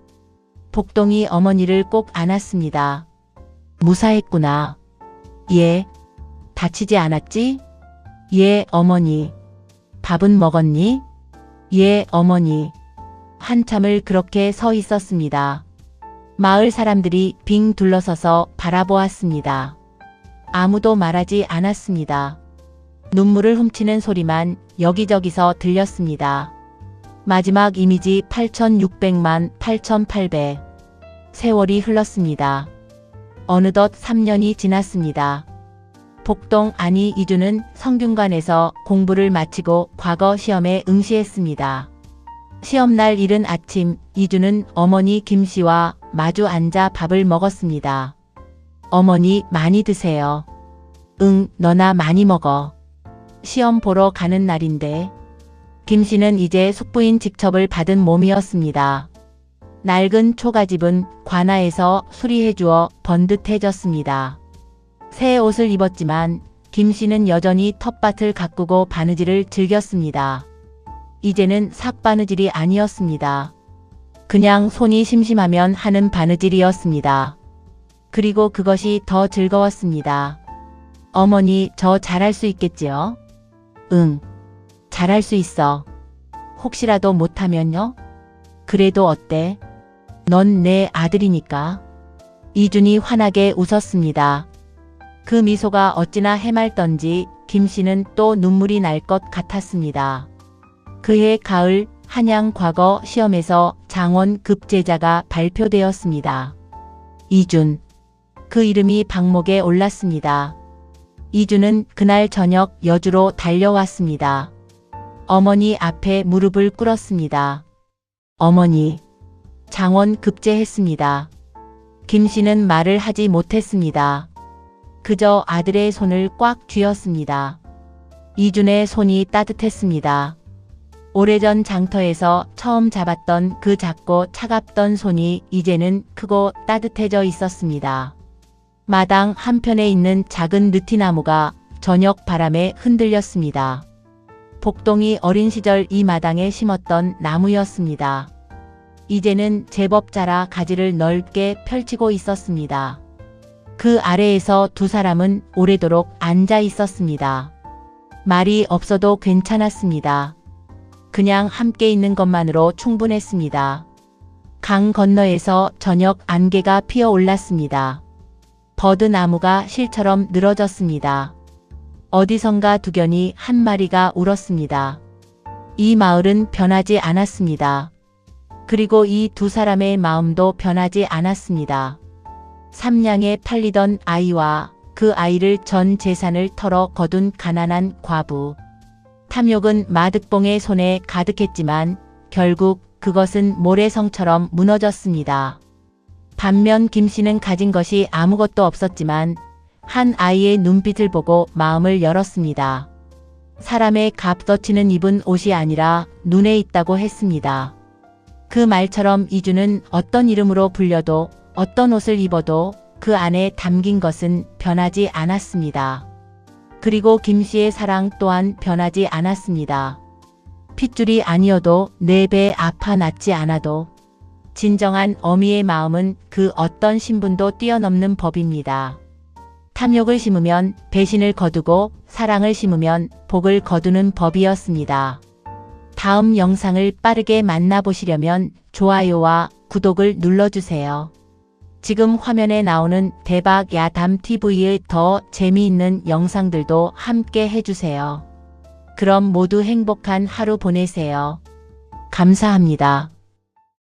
Speaker 2: 복동이 어머니를 꼭 안았습니다. 무사했구나. 예. 다치지 않았지? 예, 어머니. 밥은 먹었니? 예, 어머니. 한참을 그렇게 서 있었습니다. 마을 사람들이 빙 둘러서서 바라보았습니다. 아무도 말하지 않았습니다. 눈물을 훔치는 소리만 여기저기서 들렸습니다. 마지막 이미지 8600만 8800. 세월이 흘렀습니다. 어느덧 3년이 지났습니다. 복동 아니 이주는 성균관에서 공부를 마치고 과거 시험에 응시했습니다. 시험날 이른 아침 이주는 어머니 김씨와 마주 앉아 밥을 먹었습니다. 어머니 많이 드세요. 응, 너나 많이 먹어. 시험 보러 가는 날인데. 김씨는 이제 숙부인 직첩을 받은 몸이었습니다. 낡은 초가집은 관아에서 수리해주어 번듯해졌습니다. 새 옷을 입었지만 김씨는 여전히 텃밭을 가꾸고 바느질을 즐겼습니다. 이제는 삭바느질이 아니었습니다. 그냥 손이 심심하면 하는 바느질이었습니다. 그리고 그것이 더 즐거웠습니다. 어머니, 저 잘할 수 있겠지요? 응, 잘할 수 있어. 혹시라도 못하면요? 그래도 어때? 넌 내 아들이니까. 이준이 환하게 웃었습니다. 그 미소가 어찌나 해맑던지 김씨는 또 눈물이 날 것 같았습니다. 그해 가을 한양 과거 시험에서 장원 급제자가 발표되었습니다. 이준. 그 이름이 방목에 올랐습니다. 이준은 그날 저녁 여주로 달려왔습니다. 어머니 앞에 무릎을 꿇었습니다. 어머니, 장원 급제했습니다. 김씨는 말을 하지 못했습니다. 그저 아들의 손을 꽉 쥐었습니다. 이준의 손이 따뜻했습니다. 오래전 장터에서 처음 잡았던 그 작고 차갑던 손이 이제는 크고 따뜻해져 있었습니다. 마당 한편에 있는 작은 느티나무가 저녁 바람에 흔들렸습니다. 복동이 어린 시절 이 마당에 심었던 나무였습니다. 이제는 제법 자라 가지를 넓게 펼치고 있었습니다. 그 아래에서 두 사람은 오래도록 앉아 있었습니다. 말이 없어도 괜찮았습니다. 그냥 함께 있는 것만으로 충분했습니다. 강 건너에서 저녁 안개가 피어올랐습니다. 버드나무가 실처럼 늘어졌습니다. 어디선가 두견이 한 마리가 울었습니다. 이 마을은 변하지 않았습니다. 그리고 이 두 사람의 마음도 변하지 않았습니다. 삼량에 팔리던 아이와 그 아이를 전 재산을 털어 거둔 가난한 과부. 탐욕은 마득봉의 손에 가득했지만 결국 그것은 모래성처럼 무너졌습니다. 반면 김씨는 가진 것이 아무것도 없었지만 한 아이의 눈빛을 보고 마음을 열었습니다. 사람의 값어치는 입은 옷이 아니라 눈에 있다고 했습니다. 그 말처럼 이주는 어떤 이름으로 불려도 어떤 옷을 입어도 그 안에 담긴 것은 변하지 않았습니다. 그리고 김씨의 사랑 또한 변하지 않았습니다. 핏줄이 아니어도 4배 아파 낫지 않아도 진정한 어미의 마음은 그 어떤 신분도 뛰어넘는 법입니다. 탐욕을 심으면 배신을 거두고 사랑을 심으면 복을 거두는 법이었습니다. 다음 영상을 빠르게 만나보시려면 좋아요와 구독을 눌러주세요. 지금 화면에 나오는 대박 야담 TV의 더 재미있는 영상들도 함께 해주세요. 그럼 모두 행복한 하루 보내세요. 감사합니다.